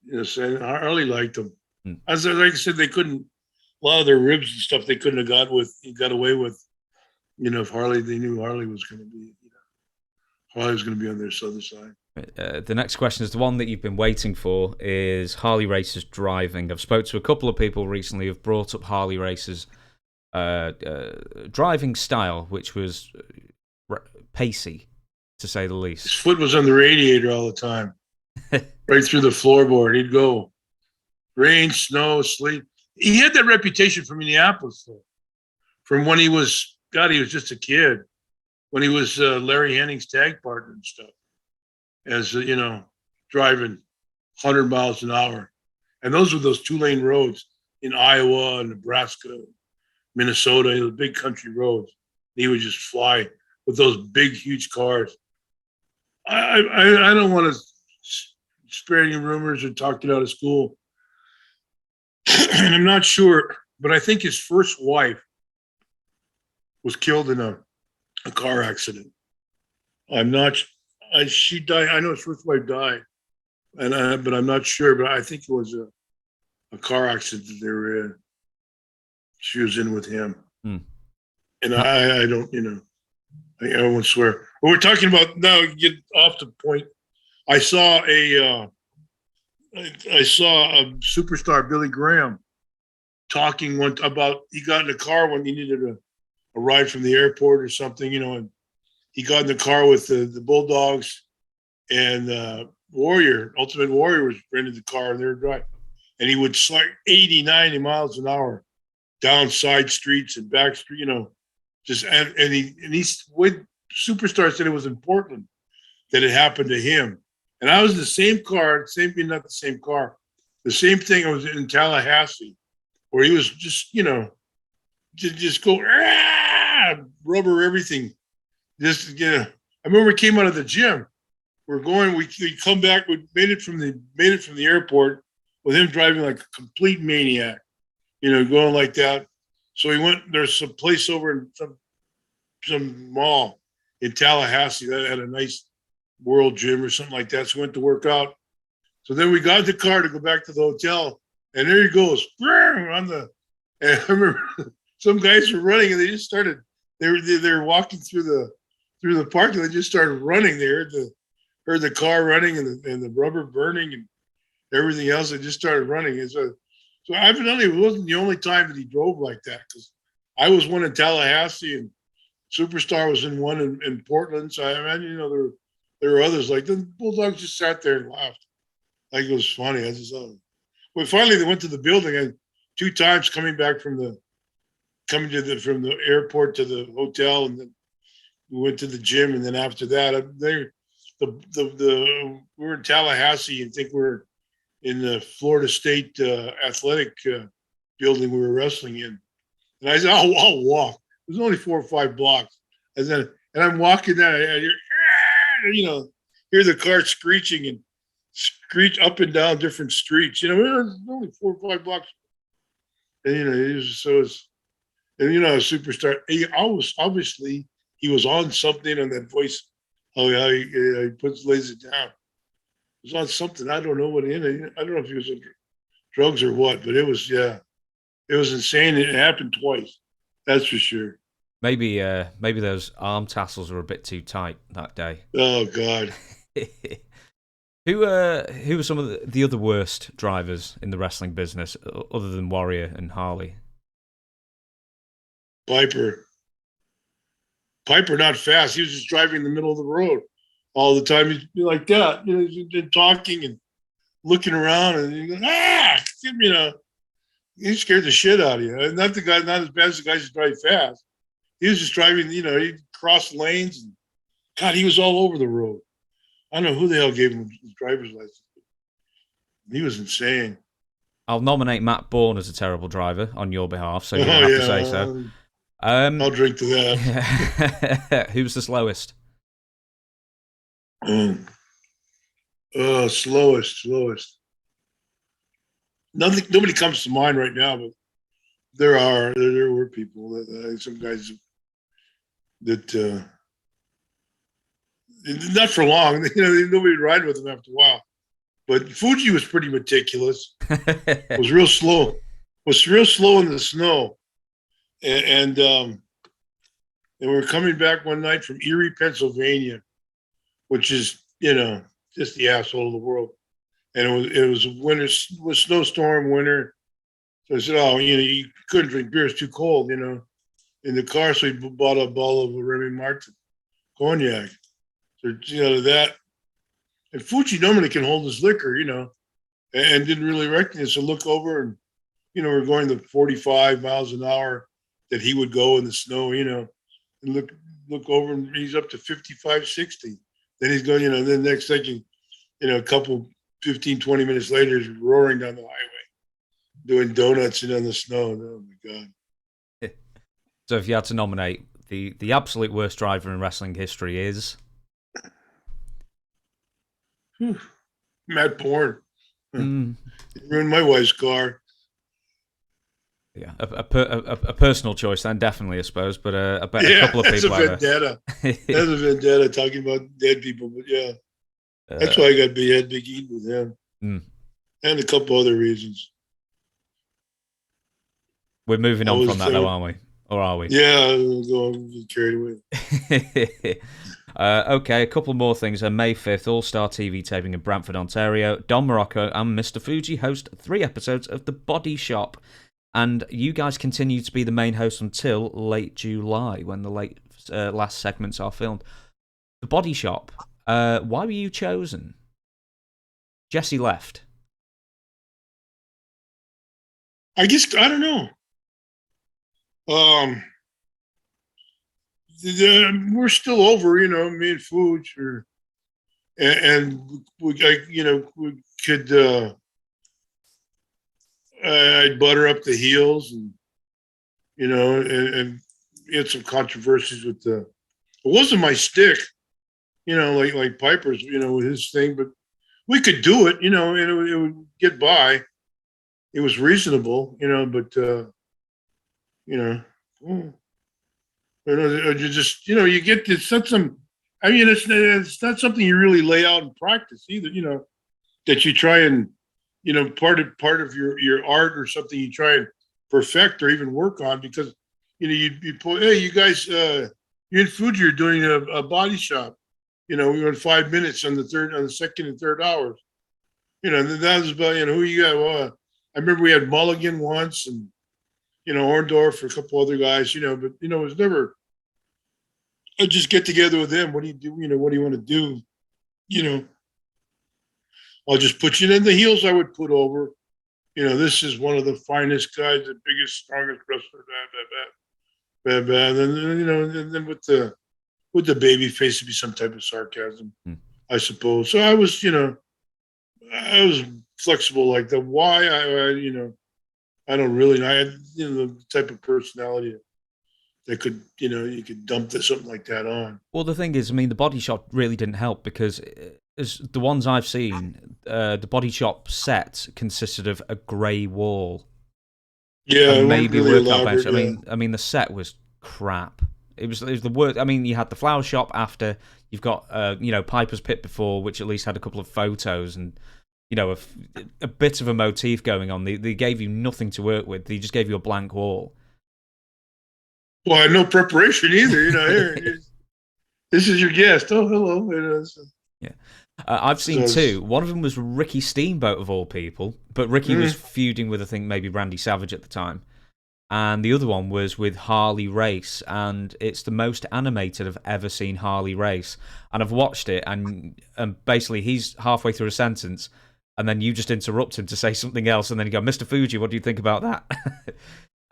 You know, so Harley liked him. Like I said, they couldn't. A lot of their ribs and stuff they couldn't have got away with, you know, if they knew Harley was going to be, you know, Harley was going to be on their other side. The next question is the one that you've been waiting for, is Harley Race's driving. I've spoke to a couple of people recently who've brought up Harley Race's driving style, which was pacey. to say the His least. foot was on the radiator all the time, right through the floorboard. He'd go rain, snow, sleet. He had that reputation from Minneapolis, though, from when he was just a kid, when he was Larry Henning's tag partner and stuff, as driving 100 miles an hour. And those were those 2-lane roads in Iowa, Nebraska, Minnesota, the big country roads. He would just fly with those big, huge cars. I don't want to spread any rumors or talk it out of school. And I'm not sure, but I think his first wife was killed in a car accident. She died. I know his first wife died, but I'm not sure. But I think it was a car accident that they were in. She was in with him. And I don't, I won't swear. But we're talking about now. Get off the point. I saw a superstar, Billy Graham, talking about he got in a car when he needed a ride from the airport or something, and he got in the car with the Bulldogs and Ultimate Warrior was rented the car and they were driving. And he would slide 80, 90 miles an hour down side streets and back street, Superstar said it was in Portland that it happened to him. And I was in the same car, not the same car, the same thing. I was in Tallahassee where he was just, just go, rubber everything. I remember we came out of the gym. We come back, we made it from the airport with him driving like a complete maniac, going like that. So he went, there's some place over in some mall in Tallahassee that had a nice world gym or something like that. So we went to work out. So then we got in the car to go back to the hotel, and there he goes. And I remember some guys were running, and they just started. They were walking through the parking. They just started running. They heard the car running and the rubber burning and everything else. They just started running. And so evidently it wasn't the only time that he drove like that, because I was one in Tallahassee and Superstar was in one in Portland. So I imagine there were others like the Bulldogs just sat there and laughed. Like it was funny. I just thought. Well, finally they went to the building, and 2 times coming from the airport to the hotel, and then we went to the gym, and then after that we were in Tallahassee and think we're in the Florida State athletic building we were wrestling in. And I said, I'll walk. It was only 4 or 5 blocks. And I'm walking down, I hear the car screeching and screech up and down different streets. It was only 4 or 5 blocks. And, a Superstar. Obviously, he was on something on that voice. Oh, yeah, he lays it down. It was on something. I don't know what I don't know if he was on drugs or what, but it was insane. It happened twice. That's for sure. Maybe those arm tassels were a bit too tight that day. Oh God. Who were some of the other worst drivers in the wrestling business other than Warrior and Harley? Piper, not fast. He was just driving in the middle of the road all the time. He'd be like that, he's been talking and looking around, and he goes, he scared the shit out of you. And not as bad as the guys who drive fast. He was just driving, he'd cross lanes, and God, he was all over the road. I don't know who the hell gave him his driver's license. He was insane. I'll nominate Matt Bourne as a terrible driver on your behalf, so you don't have to say so. I'll drink to that. Who's the slowest? Slowest. Nobody comes to mind right now, but there were people that some guys that not for long. Nobody would ride with them after a while. But Fuji was pretty meticulous. Was real slow. Was real slow in the snow, and we were coming back one night from Erie, Pennsylvania, which is just the asshole of the world. And it was a winter, was snowstorm, winter. So I said, you couldn't drink beer; it's too cold, in the car. So he bought a bottle of Remy Martin cognac. that. And Fuji normally can hold his liquor, and didn't really recognize. So look over and, we're going the 45 miles an hour that he would go in the snow, and look over and he's up to 55, 60. Then he's going, then next second, a couple 15, 20 minutes later, he's roaring down the highway, doing donuts on the snow. Oh my God. So if you had to nominate, the absolute worst driver in wrestling history is? Matt Bourne. He ruined my wife's car. Yeah, a personal choice then, definitely, I suppose. But a couple of people have vendetta. That's a vendetta talking about dead people. But yeah, that's why I got Big Eaton with him, and a couple other reasons. We're moving on from that, though, aren't we? Or are we? Yeah, I'm get carried away. Okay, a couple more things. May 5th, All-Star TV taping in Brantford, Ontario. Don Muraco and Mr. Fuji host 3 episodes of The Body Shop. And you guys continue to be the main host until late July, when the last segments are filmed. The Body Shop, why were you chosen? Jesse left. I don't know. We're still over, me and Fuji, and we could. I'd butter up the heels, and and had some controversies with it wasn't my stick, like Piper's, with his thing, but we could do it, and it would get by. It was reasonable, but you just, you get this. It's not some. I mean, it's not something you really lay out in practice either. That you try and, part of your art or something you try and perfect or even work on, because you pull. Hey, you guys, you and Fuji are doing a body shop. We went 5 minutes on the second and third hours. And that was about who you got. Well, I remember we had Mulligan once, and Orndorff or a couple other guys, but it was never. I'd just get together with them. What do you do? What do you want to do? I'll just put you in the heels. I would put over. This is one of the finest guys, the biggest, strongest wrestler. And then with the baby face to be some type of sarcasm, I suppose. So I was, I was flexible like that. Why I don't really. I had the type of personality that could you could dump something like that on. Well, the thing is, I mean, the Body Shop really didn't help, because as the ones I've seen, the Body Shop set consisted of a grey wall. Yeah, and maybe really workout bench. yeah. I mean, the set was crap. It was the worst. I mean, you had the flower shop after. You've got Piper's Pit before, which at least had a couple of photos and a bit of a motif going on. They gave you nothing to work with. They just gave you a blank wall. Well, I had no preparation either. Here, this is your guest. Oh, hello. Yeah. I've seen 2. One of them was Ricky Steamboat, of all people, but Ricky was feuding with, I think, maybe Randy Savage at the time. And the other one was with Harley Race, and it's the most animated I've ever seen Harley Race. And I've watched it, and basically he's halfway through a sentence, and then you just interrupt him to say something else, and then you go, Mr. Fuji, what do you think about that?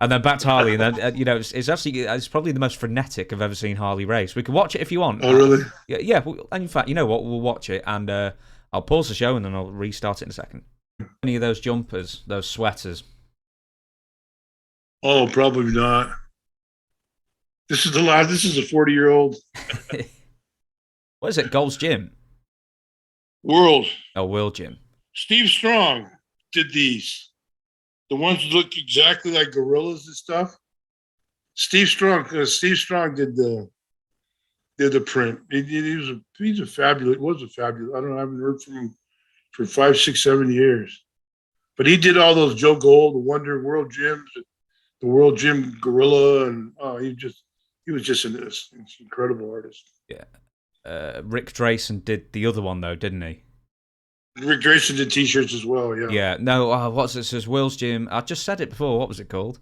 And then back to Harley, and then it's probably the most frenetic I've ever seen Harley Race. We can watch it if you want. Oh, really? Yeah. And in fact, you know what? We'll watch it, and I'll pause the show, and then I'll restart it in a second. Any of those jumpers, those sweaters? Oh, probably not. This is the last. This is a 40-year-old. What is it? Gold's Gym. World. Oh, World Gym. Steve Strong did these. The ones that look exactly like gorillas and stuff. Steve Strong did the print. He's a fabulous. I don't know. I haven't heard from him for 5, 6, 7 years. But he did all those Joe Gold, the Wonder World Gyms, the World Gym Gorilla, and he was just an incredible artist. Yeah. Rick Drayson did the other one though, didn't he? Rick Drayson did T-shirts as well, yeah. Yeah, no, what's it? It says Will's Gym. I just said it before. What was it called?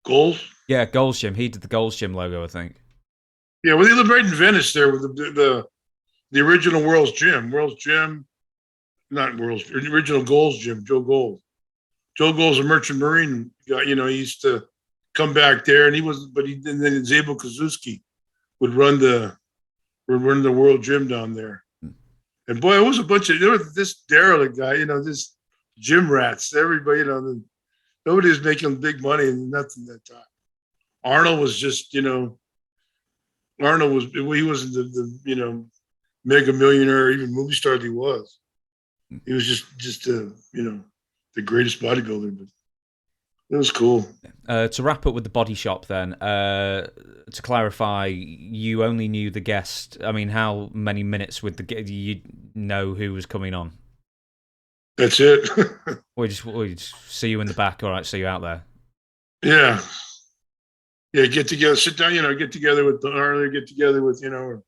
Goals? Yeah, Gold's Gym. He did the Gold's Gym logo, I think. Yeah, well, they lived right in Venice there with the the original World's Gym, not World's, original Gold's Gym, Joe Gold. Joe Gold's a merchant marine guy. You know, he used to come back there, and then Zabel Kazuski would run the World Gym down there. And boy, it was there was this derelict guy, you know, this gym rats. Everybody, you know, nobody was making big money and nothing that time. Arnold was just, you know, he wasn't the you know, mega millionaire, even movie star that he was. He was just you know, the greatest bodybuilder, but it was cool. To wrap up with the body shop then, to clarify, you only knew the guest. I mean, how many minutes with the guest? You know who was coming on? That's it. we just see you in the back. All right, see you out there. Yeah. Get together, sit down. You know, get together with Harley. Get together with, you know,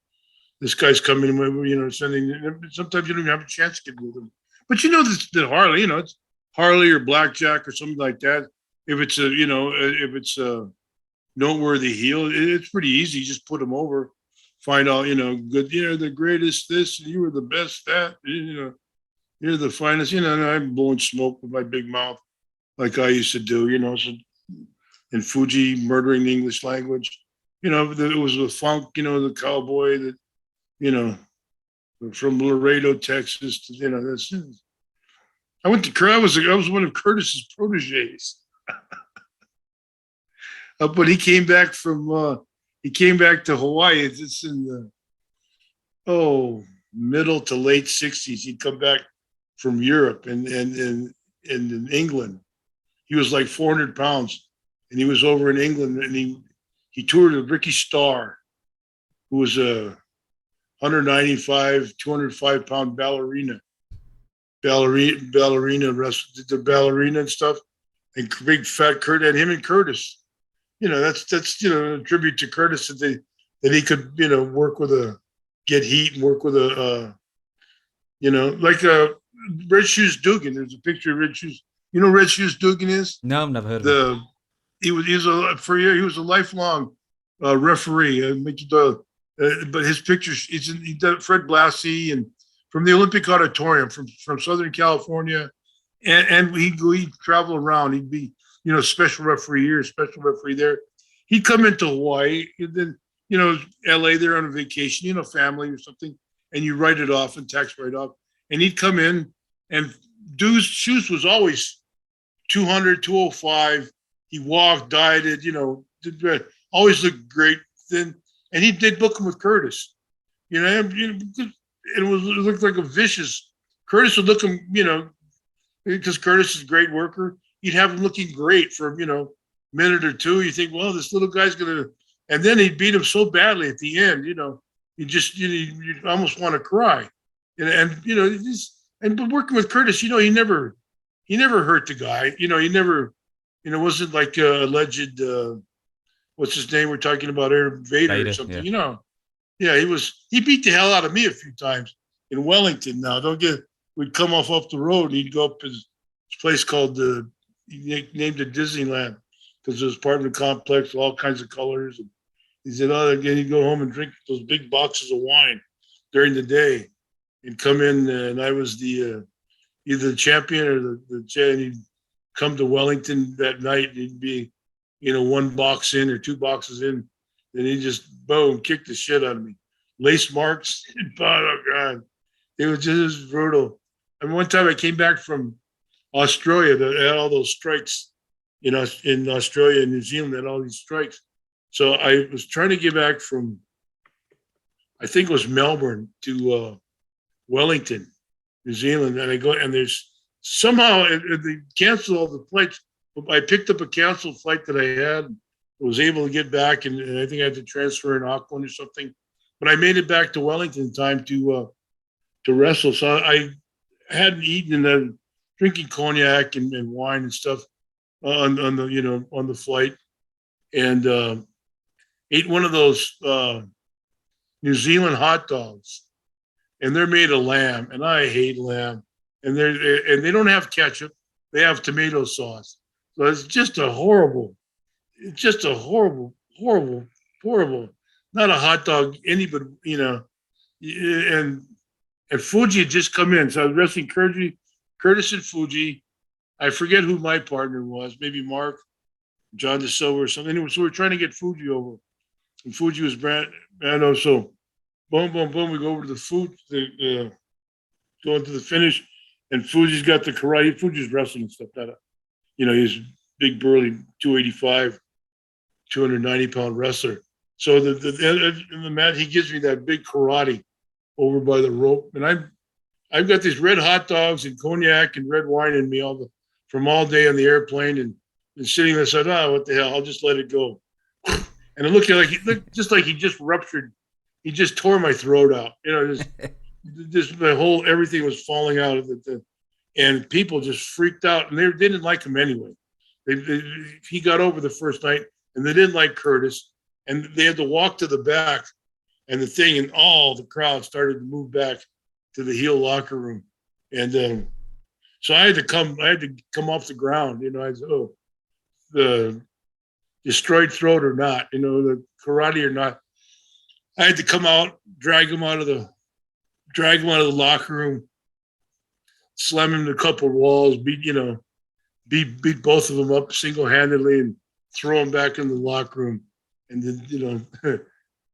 this guy's coming. You know, sending. Sometimes you don't even have a chance to get with him. But you know, the Harley. You know, it's Harley or Blackjack or something like that. If it's a noteworthy heel, it's pretty easy. You just put them over, find out, you know, good, you know, the greatest this, and you were the best that, you know, you're the finest, you know, and I'm blowing smoke with my big mouth like I used to do, you know, so in Fuji, murdering the English language, you know, it was the funk, you know, the cowboy that, you know, from Laredo, Texas, to, you know, I was one of Curtis's proteges. But he came back to Hawaii. It's in the middle to late 60s. He'd come back from Europe and in England. He was like 400 pounds, and he was over in England, and he toured with Ricky Starr, who was a 195, 205-pound ballerina wrestled, did the ballerina and stuff. And big fat Kurt, and him and Curtis, you know, that's you know, a tribute to Curtis that he could, you know, get heat and work with you know, like Red Shoes Dugan. There's a picture of Red Shoes. You know who Red Shoes Dugan is? No, I've never heard of him. He was a lifelong referee. But his pictures, he did Fred Blassie and from the Olympic Auditorium from Southern California. And he'd travel around. He'd be, you know, special referee here, special referee there. He'd come into Hawaii, and then, you know, LA, they're on a vacation, you know, family or something, and you write it off and tax write off. And he'd come in, and dude's shoes was always 200, 205. He walked, dieted, you know, always looked great. Then, and they'd book him with Curtis, you know, and it looked like a vicious. Curtis would look him, you know, because Curtis is a great worker, he'd have him looking great for, you know, a minute or two. You think, well, this little guy's going to, and then he'd beat him so badly at the end, you know, you almost want to cry. And you know, but working with Curtis, you know, he never hurt the guy. You know, he never, you know, wasn't like a alleged, what's his name we're talking about, Vader or something, yeah. You know. Yeah, he beat the hell out of me a few times in Wellington now. We'd come off the road, and he'd go up to his place called he named it Disneyland because it was part of the complex, all kinds of colors. And he said, again, he'd go home and drink those big boxes of wine during the day and come in, and I was either the champion or the champ. He'd come to Wellington that night, and he'd be, you know, 1 box in or 2 boxes in, and he just, boom, kicked the shit out of me. Lace marks, oh God. It was just brutal. And one time I came back from Australia, they had all those strikes, you know, in Australia and New Zealand, they had all these strikes. So I was trying to get back from, I think it was Melbourne to Wellington, New Zealand. And I go, and there's somehow they canceled all the flights. I picked up a canceled flight that I had, was able to get back, and I think I had to transfer in Auckland or something. But I made it back to Wellington in time to wrestle. So I hadn't eaten and drinking cognac and wine and stuff on the flight, and ate one of those New Zealand hot dogs, and they're made of lamb, and I hate lamb, and they don't have ketchup, they have tomato sauce. So it's just a horrible, not a hot dog anybody, you know, and Fuji had just come in. So I was wrestling Curtis and Fuji. I forget who my partner was, maybe Mark, John De Silva or something. Anyway, so we were trying to get Fuji over. And Fuji was Brando. So boom, boom, boom. We go over to going to the finish. And Fuji's got the karate. Fuji's wrestling and stuff. He's big, burly, 285, 290-pound wrestler. So in the mat, he gives me that big karate over by the rope. And I've got these red hot dogs and cognac and red wine in me from all day on the airplane and sitting there. Said, what the hell? I'll just let it go. And it looked like he just ruptured. He just tore my throat out. Just my whole everything was falling out of it. And people just freaked out. And they didn't like him anyway. He got over the first night, and they didn't like Curtis. And they had to walk to the back and all the crowd started to move back to the heel locker room. And so I had to come off the ground. I said, the destroyed throat or not, the karate or not. I had to come out, drag him out of the locker room, slam him to a couple of walls, beat both of them up single-handedly and throw them back in the locker room. And then,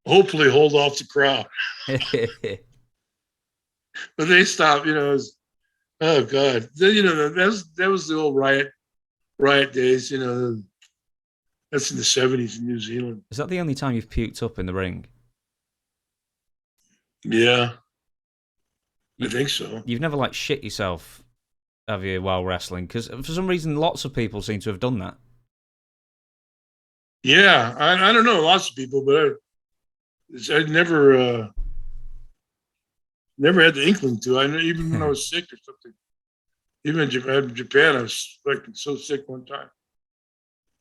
hopefully hold off the crowd. But they stopped, oh God. That was the old riot days, that's in the 70s in New Zealand. Is that the only time you've puked up in the ring? Yeah. I think so. You've never shit yourself, have you, while wrestling? Because for some reason, lots of people seem to have done that. Yeah, I don't know, lots of people, but I never had the inkling to. Even when I was sick or something. Even in Japan, I was so sick one time.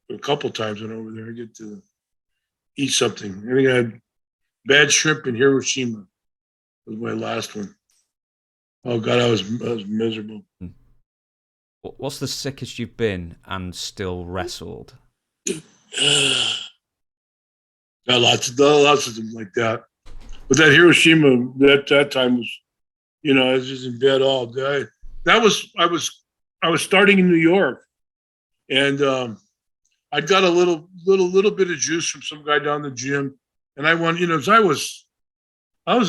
A couple times went over there. I get to eat something. I think I had bad shrimp in Hiroshima. Was my last one. Oh God, I was miserable. What's the sickest you've been and still wrestled? Lots of them like that. But that Hiroshima, that time was, I was just in bed all day. I was starting in New York, and I got a little bit of juice from some guy down the gym, and I went, I was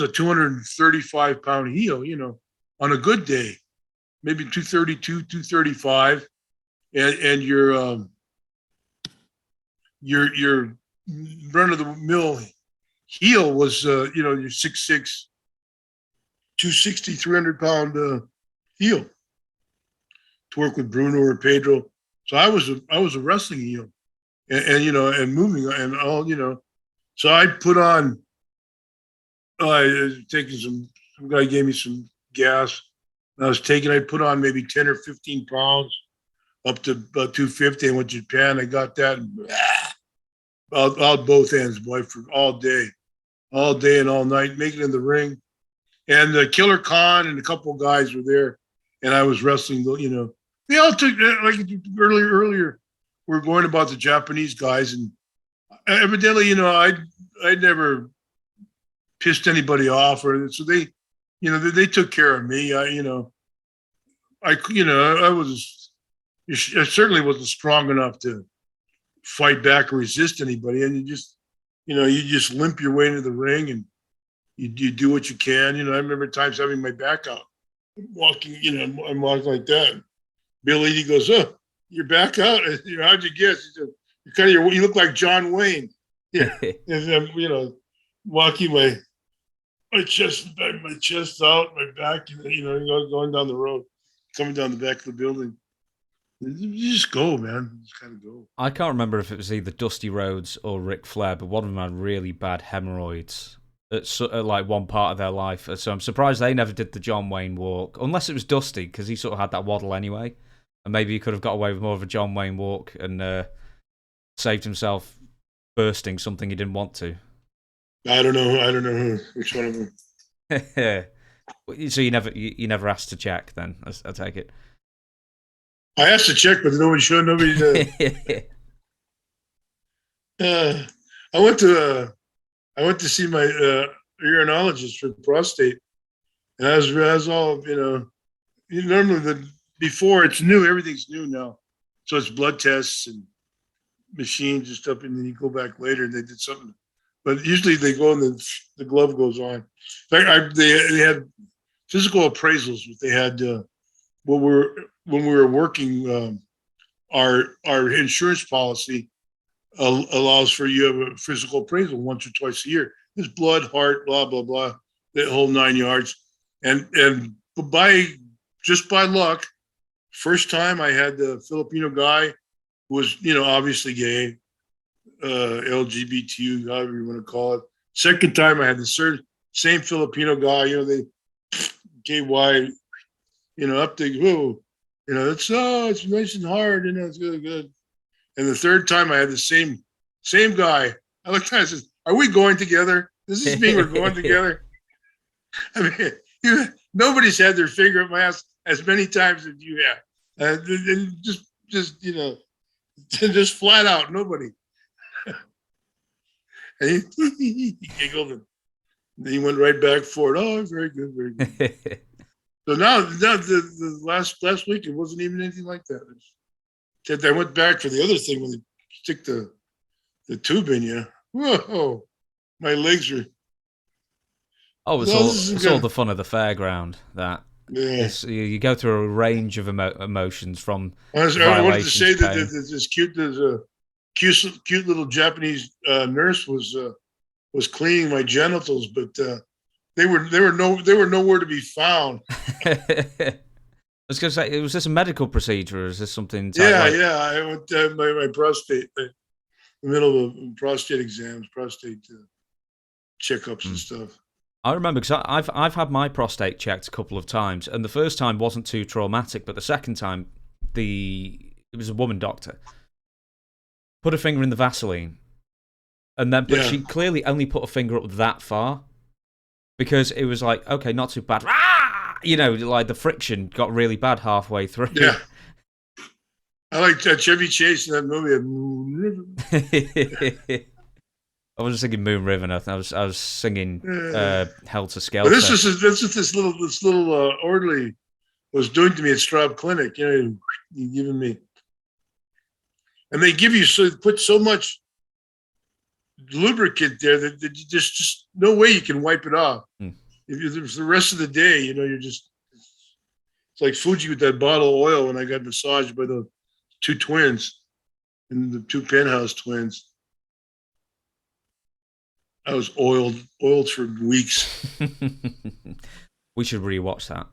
a 235-pound heel, on a good day, maybe 232, 235, and your run-of-the-mill heel was, your 6'6", 260, 300-pound heel to work with Bruno or Pedro. So I was a wrestling heel, and moving and all, So I put on, taking some guy gave me some gas. I put on maybe 10 or 15 pounds up to about 250. I went to Japan. I got that out both ends, boy, for all day and all night, making it in the ring. And Killer Khan and a couple of guys were there, and I was wrestling. They all took earlier. We were going about the Japanese guys, and evidently, I never pissed anybody off, or so they took care of me. I certainly wasn't strong enough to fight back or resist anybody, and you just limp your way into the ring and you do what you can. I remember times having my back out, walking. I'm walking like that. Bill Eadie goes, "Oh, your back out? How'd you guess?" He said, you look like John Wayne. Yeah, and I'm walking my chest out, my back, going down the road, coming down the back of the building. You just go, man. You just kind of go. I can't remember if it was either Dusty Rhodes or Ric Flair, but one of them had really bad hemorrhoids at one part of their life. So I'm surprised they never did the John Wayne walk, unless it was Dusty, because he sort of had that waddle anyway. And maybe he could have got away with more of a John Wayne walk and saved himself bursting something he didn't want to. I don't know which one of them. So you never asked to check then? I take it. I asked to check, but nobody showed. Nobody did. I went to see my urinologist for prostate, and I was all, normally before it's new, everything's new now, so it's blood tests and machines and stuff, and then you go back later and they did something, but usually they go and the glove goes on. In fact, they had physical appraisals. They had when we were working, our insurance policy allows for you to have a physical appraisal once or twice a year. There's blood, heart, blah blah blah, the whole 9 yards. And just by luck, first time I had the Filipino guy who was, obviously gay, LGBTQ, however you want to call it. Second time I had the same Filipino guy, they KY, up to whoa, it's nice and hard, it's really good. And the third time I had the same guy. I looked at him and said, "Are we going together? Does this mean we're going together?" I mean, nobody's had their finger up my ass as many times as you have. Just flat out, nobody. And he giggled, and then he went right back for it. Oh, very good, very good. So now the last week, it wasn't even anything like that. I went back for the other thing when they stick the tube in you. Whoa, my legs are. Oh, it's all the fun of the fairground. That you go through a range of emotions from. I wanted to say that this cute little Japanese nurse was cleaning my genitals, but they were nowhere to be found. I was going to say, was this a medical procedure, or is this something? Yeah. I went to my prostate, the middle of prostate exams, prostate checkups and stuff. I remember because I've had my prostate checked a couple of times, and the first time wasn't too traumatic, but the second time, it was a woman doctor. Put a finger in the Vaseline, and then she clearly only put a finger up that far, because it was like, okay, not too bad. Like the friction got really bad halfway through. Yeah. I like Chevy Chase in that movie. I wasn't singing Moon River, nothing. I was singing Helter Skelter. But this is this little orderly was doing to me at Straub Clinic. He giving me, and they give you put so much lubricant there that you just no way you can wipe it off. If the rest of the day, you're just, it's like Fuji with that bottle of oil when I got massaged by the two twins and the two Penthouse twins. I was oiled for weeks. We should rewatch that.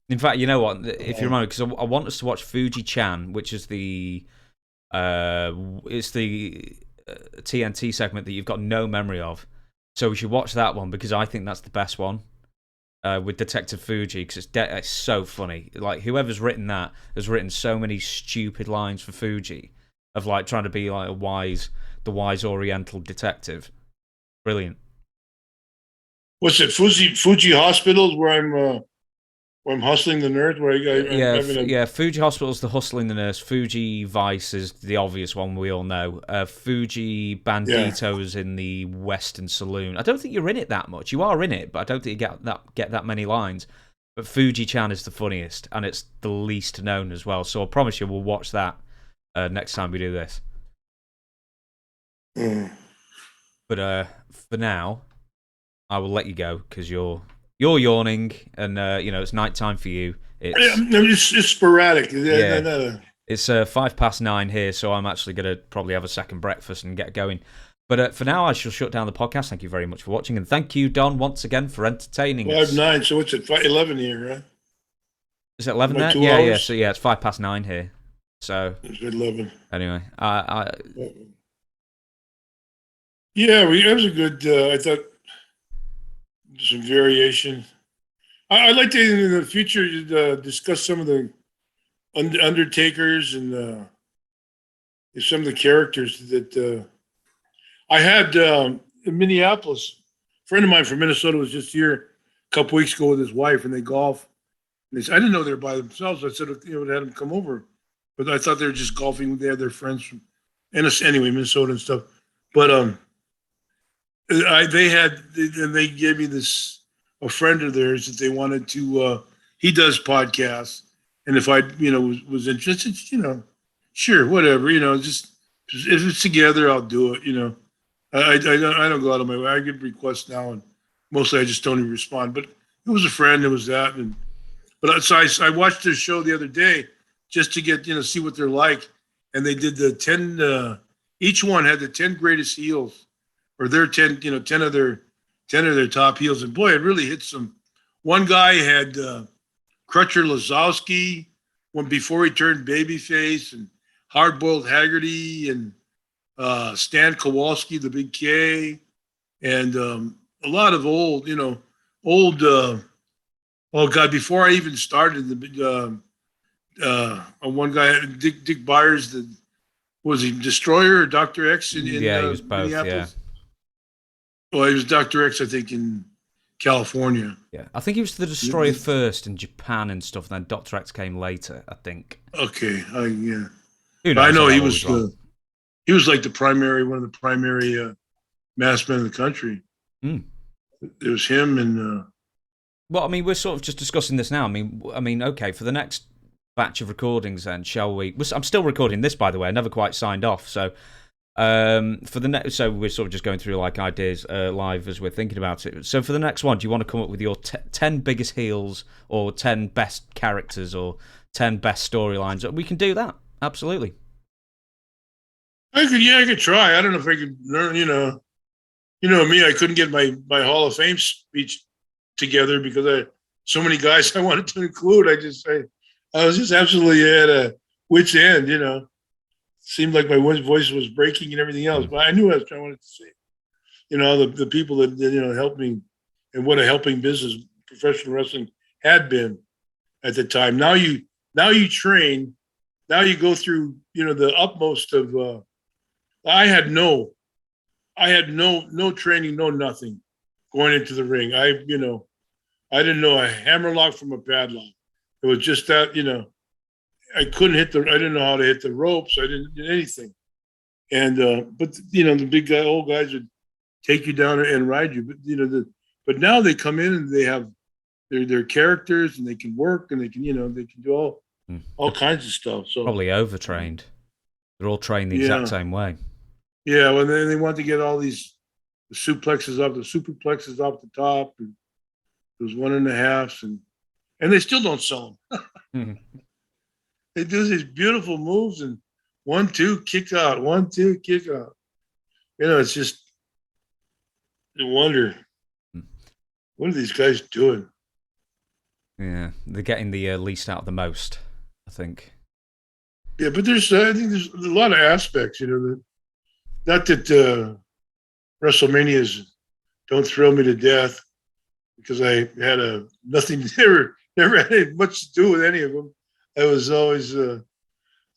In fact, you know what? If you remember, because I want us to watch Fuji-chan, which is it's the TNT segment that you've got no memory of. So we should watch that one, because I think that's the best one with Detective Fuji, because it's so funny. Like, whoever's written that has written so many stupid lines for Fuji of like trying to be like the wise Oriental detective. Brilliant. What's it? Fuji Hospitals, where I'm hustling the nurse. Fuji Hospital's the hustling the nurse. Fuji Vice is the obvious one we all know. Fuji Bandito's in the Western Saloon. I don't think you're in it that much. You are in it, but I don't think you get that many lines. But Fuji-chan is the funniest, and it's the least known as well. So I promise you, we'll watch that next time we do this. But for now, I will let you go, because you're yawning, and it's nighttime for you. It's sporadic. It's 9:05 here, so I'm actually going to probably have a second breakfast and get going. But for now, I shall shut down the podcast. Thank you very much for watching, and thank you, Don, once again for entertaining us. 5:09, so what's it? 11 here, right? Is it 11 there? Yeah. So it's 9:05 here. So it's 11. Anyway, it was a good. I thought some variation. I'd like to in the future discuss some of the Undertakers and some of the characters that I had in Minneapolis. A friend of mine from Minnesota was just here a couple weeks ago with his wife, and they golf. And they said, I didn't know they were by themselves. I said, had them come over, but I thought they were just golfing. They had their friends from, Minnesota and stuff. But They gave me a friend of theirs that they wanted to. He does podcasts, and if I was interested, sure, whatever, just if it's together, I'll do it. I don't go out of my way. I get requests now, and mostly I just don't even respond. But it was a friend. It was that, I watched their show the other day just to get see what they're like, and they did the 10. Each one had the 10 greatest heels, or their 10 of their top heels, and boy, it really hit some. One guy had Crutcher Lazowski when before he turned babyface, and Hard-Boiled Haggerty, and Stan Kowalski, the Big K, and a lot of old. Oh God! Before I even started, one guy, Dick Byers, was he Destroyer or Dr. X in he was both. Minneapolis? Yeah. Well, he was Dr. X, I think, in California. Yeah, I think he was the Destroyer first in Japan and stuff. And then Dr. X came later, I think. Okay, yeah. Who knows, I know he was he was like one of the primary masked men in the country. Mm. It was him and. Well, I mean, we're sort of just discussing this now. I mean, okay, for the next batch of recordings, then shall we? I'm still recording this, by the way. I never quite signed off, so for the next, so we're sort of just going through like ideas live as we're thinking about it. So for the next one, do you want to come up with your 10 biggest heels, or 10 best characters, or 10 best storylines? We can do that. Absolutely. I could try. I don't know if I could learn. Me. I couldn't get my Hall of Fame speech together because so many guys I wanted to include. I was just absolutely at a wit's end. Seemed like my voice was breaking and everything else, but I knew what I wanted to say. The people that helped me, and what a helping business professional wrestling had been at the time. Now you train. Now you go through the utmost of. I had no training, no nothing going into the ring. I didn't know a hammerlock from a padlock. It was just that, I didn't know how to hit the ropes. I didn't do anything. And, but the big old guys would take you down and ride you. But, but now they come in and they have their characters, and they can work, and they can, they can do all kinds of stuff. So probably overtrained. They're all trained the exact same way. Yeah. Well, then they want to get all these superplexes off the top, and those 1.5s, and they still don't sell them. They do these beautiful moves, and 1-2 kick out, 1-2 kick out. It's just no wonder. What are these guys doing? Yeah, they're getting the least out of the most, I think. Yeah, but I think there's a lot of aspects, not that WrestleManias don't thrill me to death, because I had nothing, never had much to do with any of them. I was always, I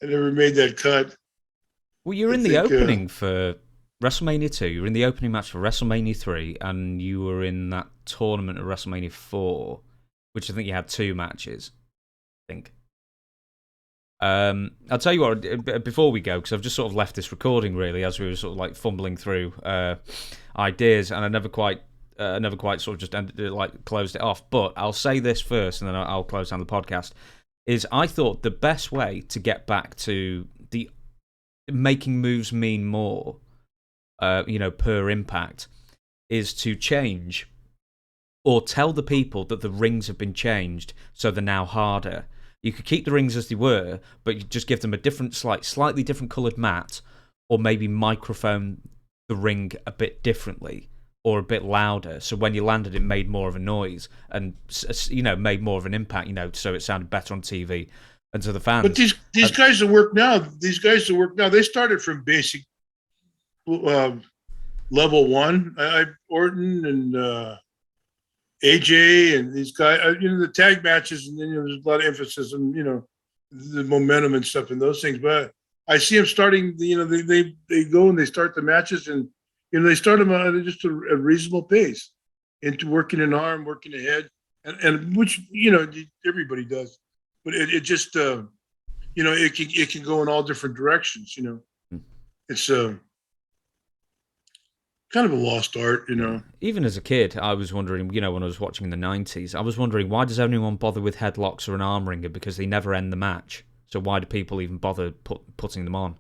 never made that cut. Well, you're in the opening for WrestleMania 2, you were in the opening match for WrestleMania 3, and you were in that tournament at WrestleMania 4, which I think you had 2 matches, I think. I'll tell you what, before we go, because I've just sort of left this recording, really, as we were sort of like fumbling through ideas, and I never quite sort of just closed it off. But I'll say this first, and then I'll close down the podcast. Is I thought the best way to get back to the making moves mean more, per impact, is to change or tell the people that the rings have been changed, so they're now harder. You could keep the rings as they were, but you just give them a different, slightly different coloured mat, or maybe microphone the ring a bit differently or a bit louder, so when you landed it made more of a noise and made more of an impact, so it sounded better on TV and to the fans. But these guys that work now, they started from basic level 1. Orton and AJ and these guys, the tag matches, and then there's a lot of emphasis on the momentum and stuff and those things. But I see them starting. They go and they start the matches, and they start them at just a reasonable pace, into working an arm, working a head, and which everybody does. But it just it can go in all different directions. It's kind of a lost art, you know. Even as a kid, I was wondering, when I was watching in the 90s, I was wondering, why does anyone bother with headlocks or an arm wringer? Because they never end the match. So why do people even bother putting them on?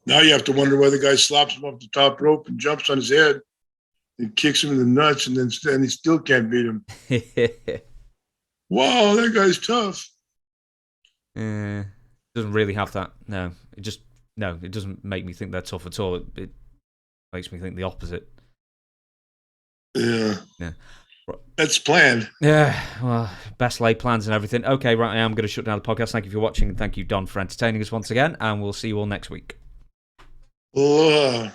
Now you have to wonder why the guy slaps him off the top rope and jumps on his head and kicks him in the nuts, and then he still can't beat him. Wow, that guy's tough. Doesn't really have that. No, it doesn't make me think they're tough at all. It makes me think the opposite. Yeah. Yeah. That's planned. Yeah, well, best laid plans and everything. Okay, right, I am going to shut down the podcast. Thank you for watching, and thank you, Don, for entertaining us once again, and we'll see you all next week. Ugh.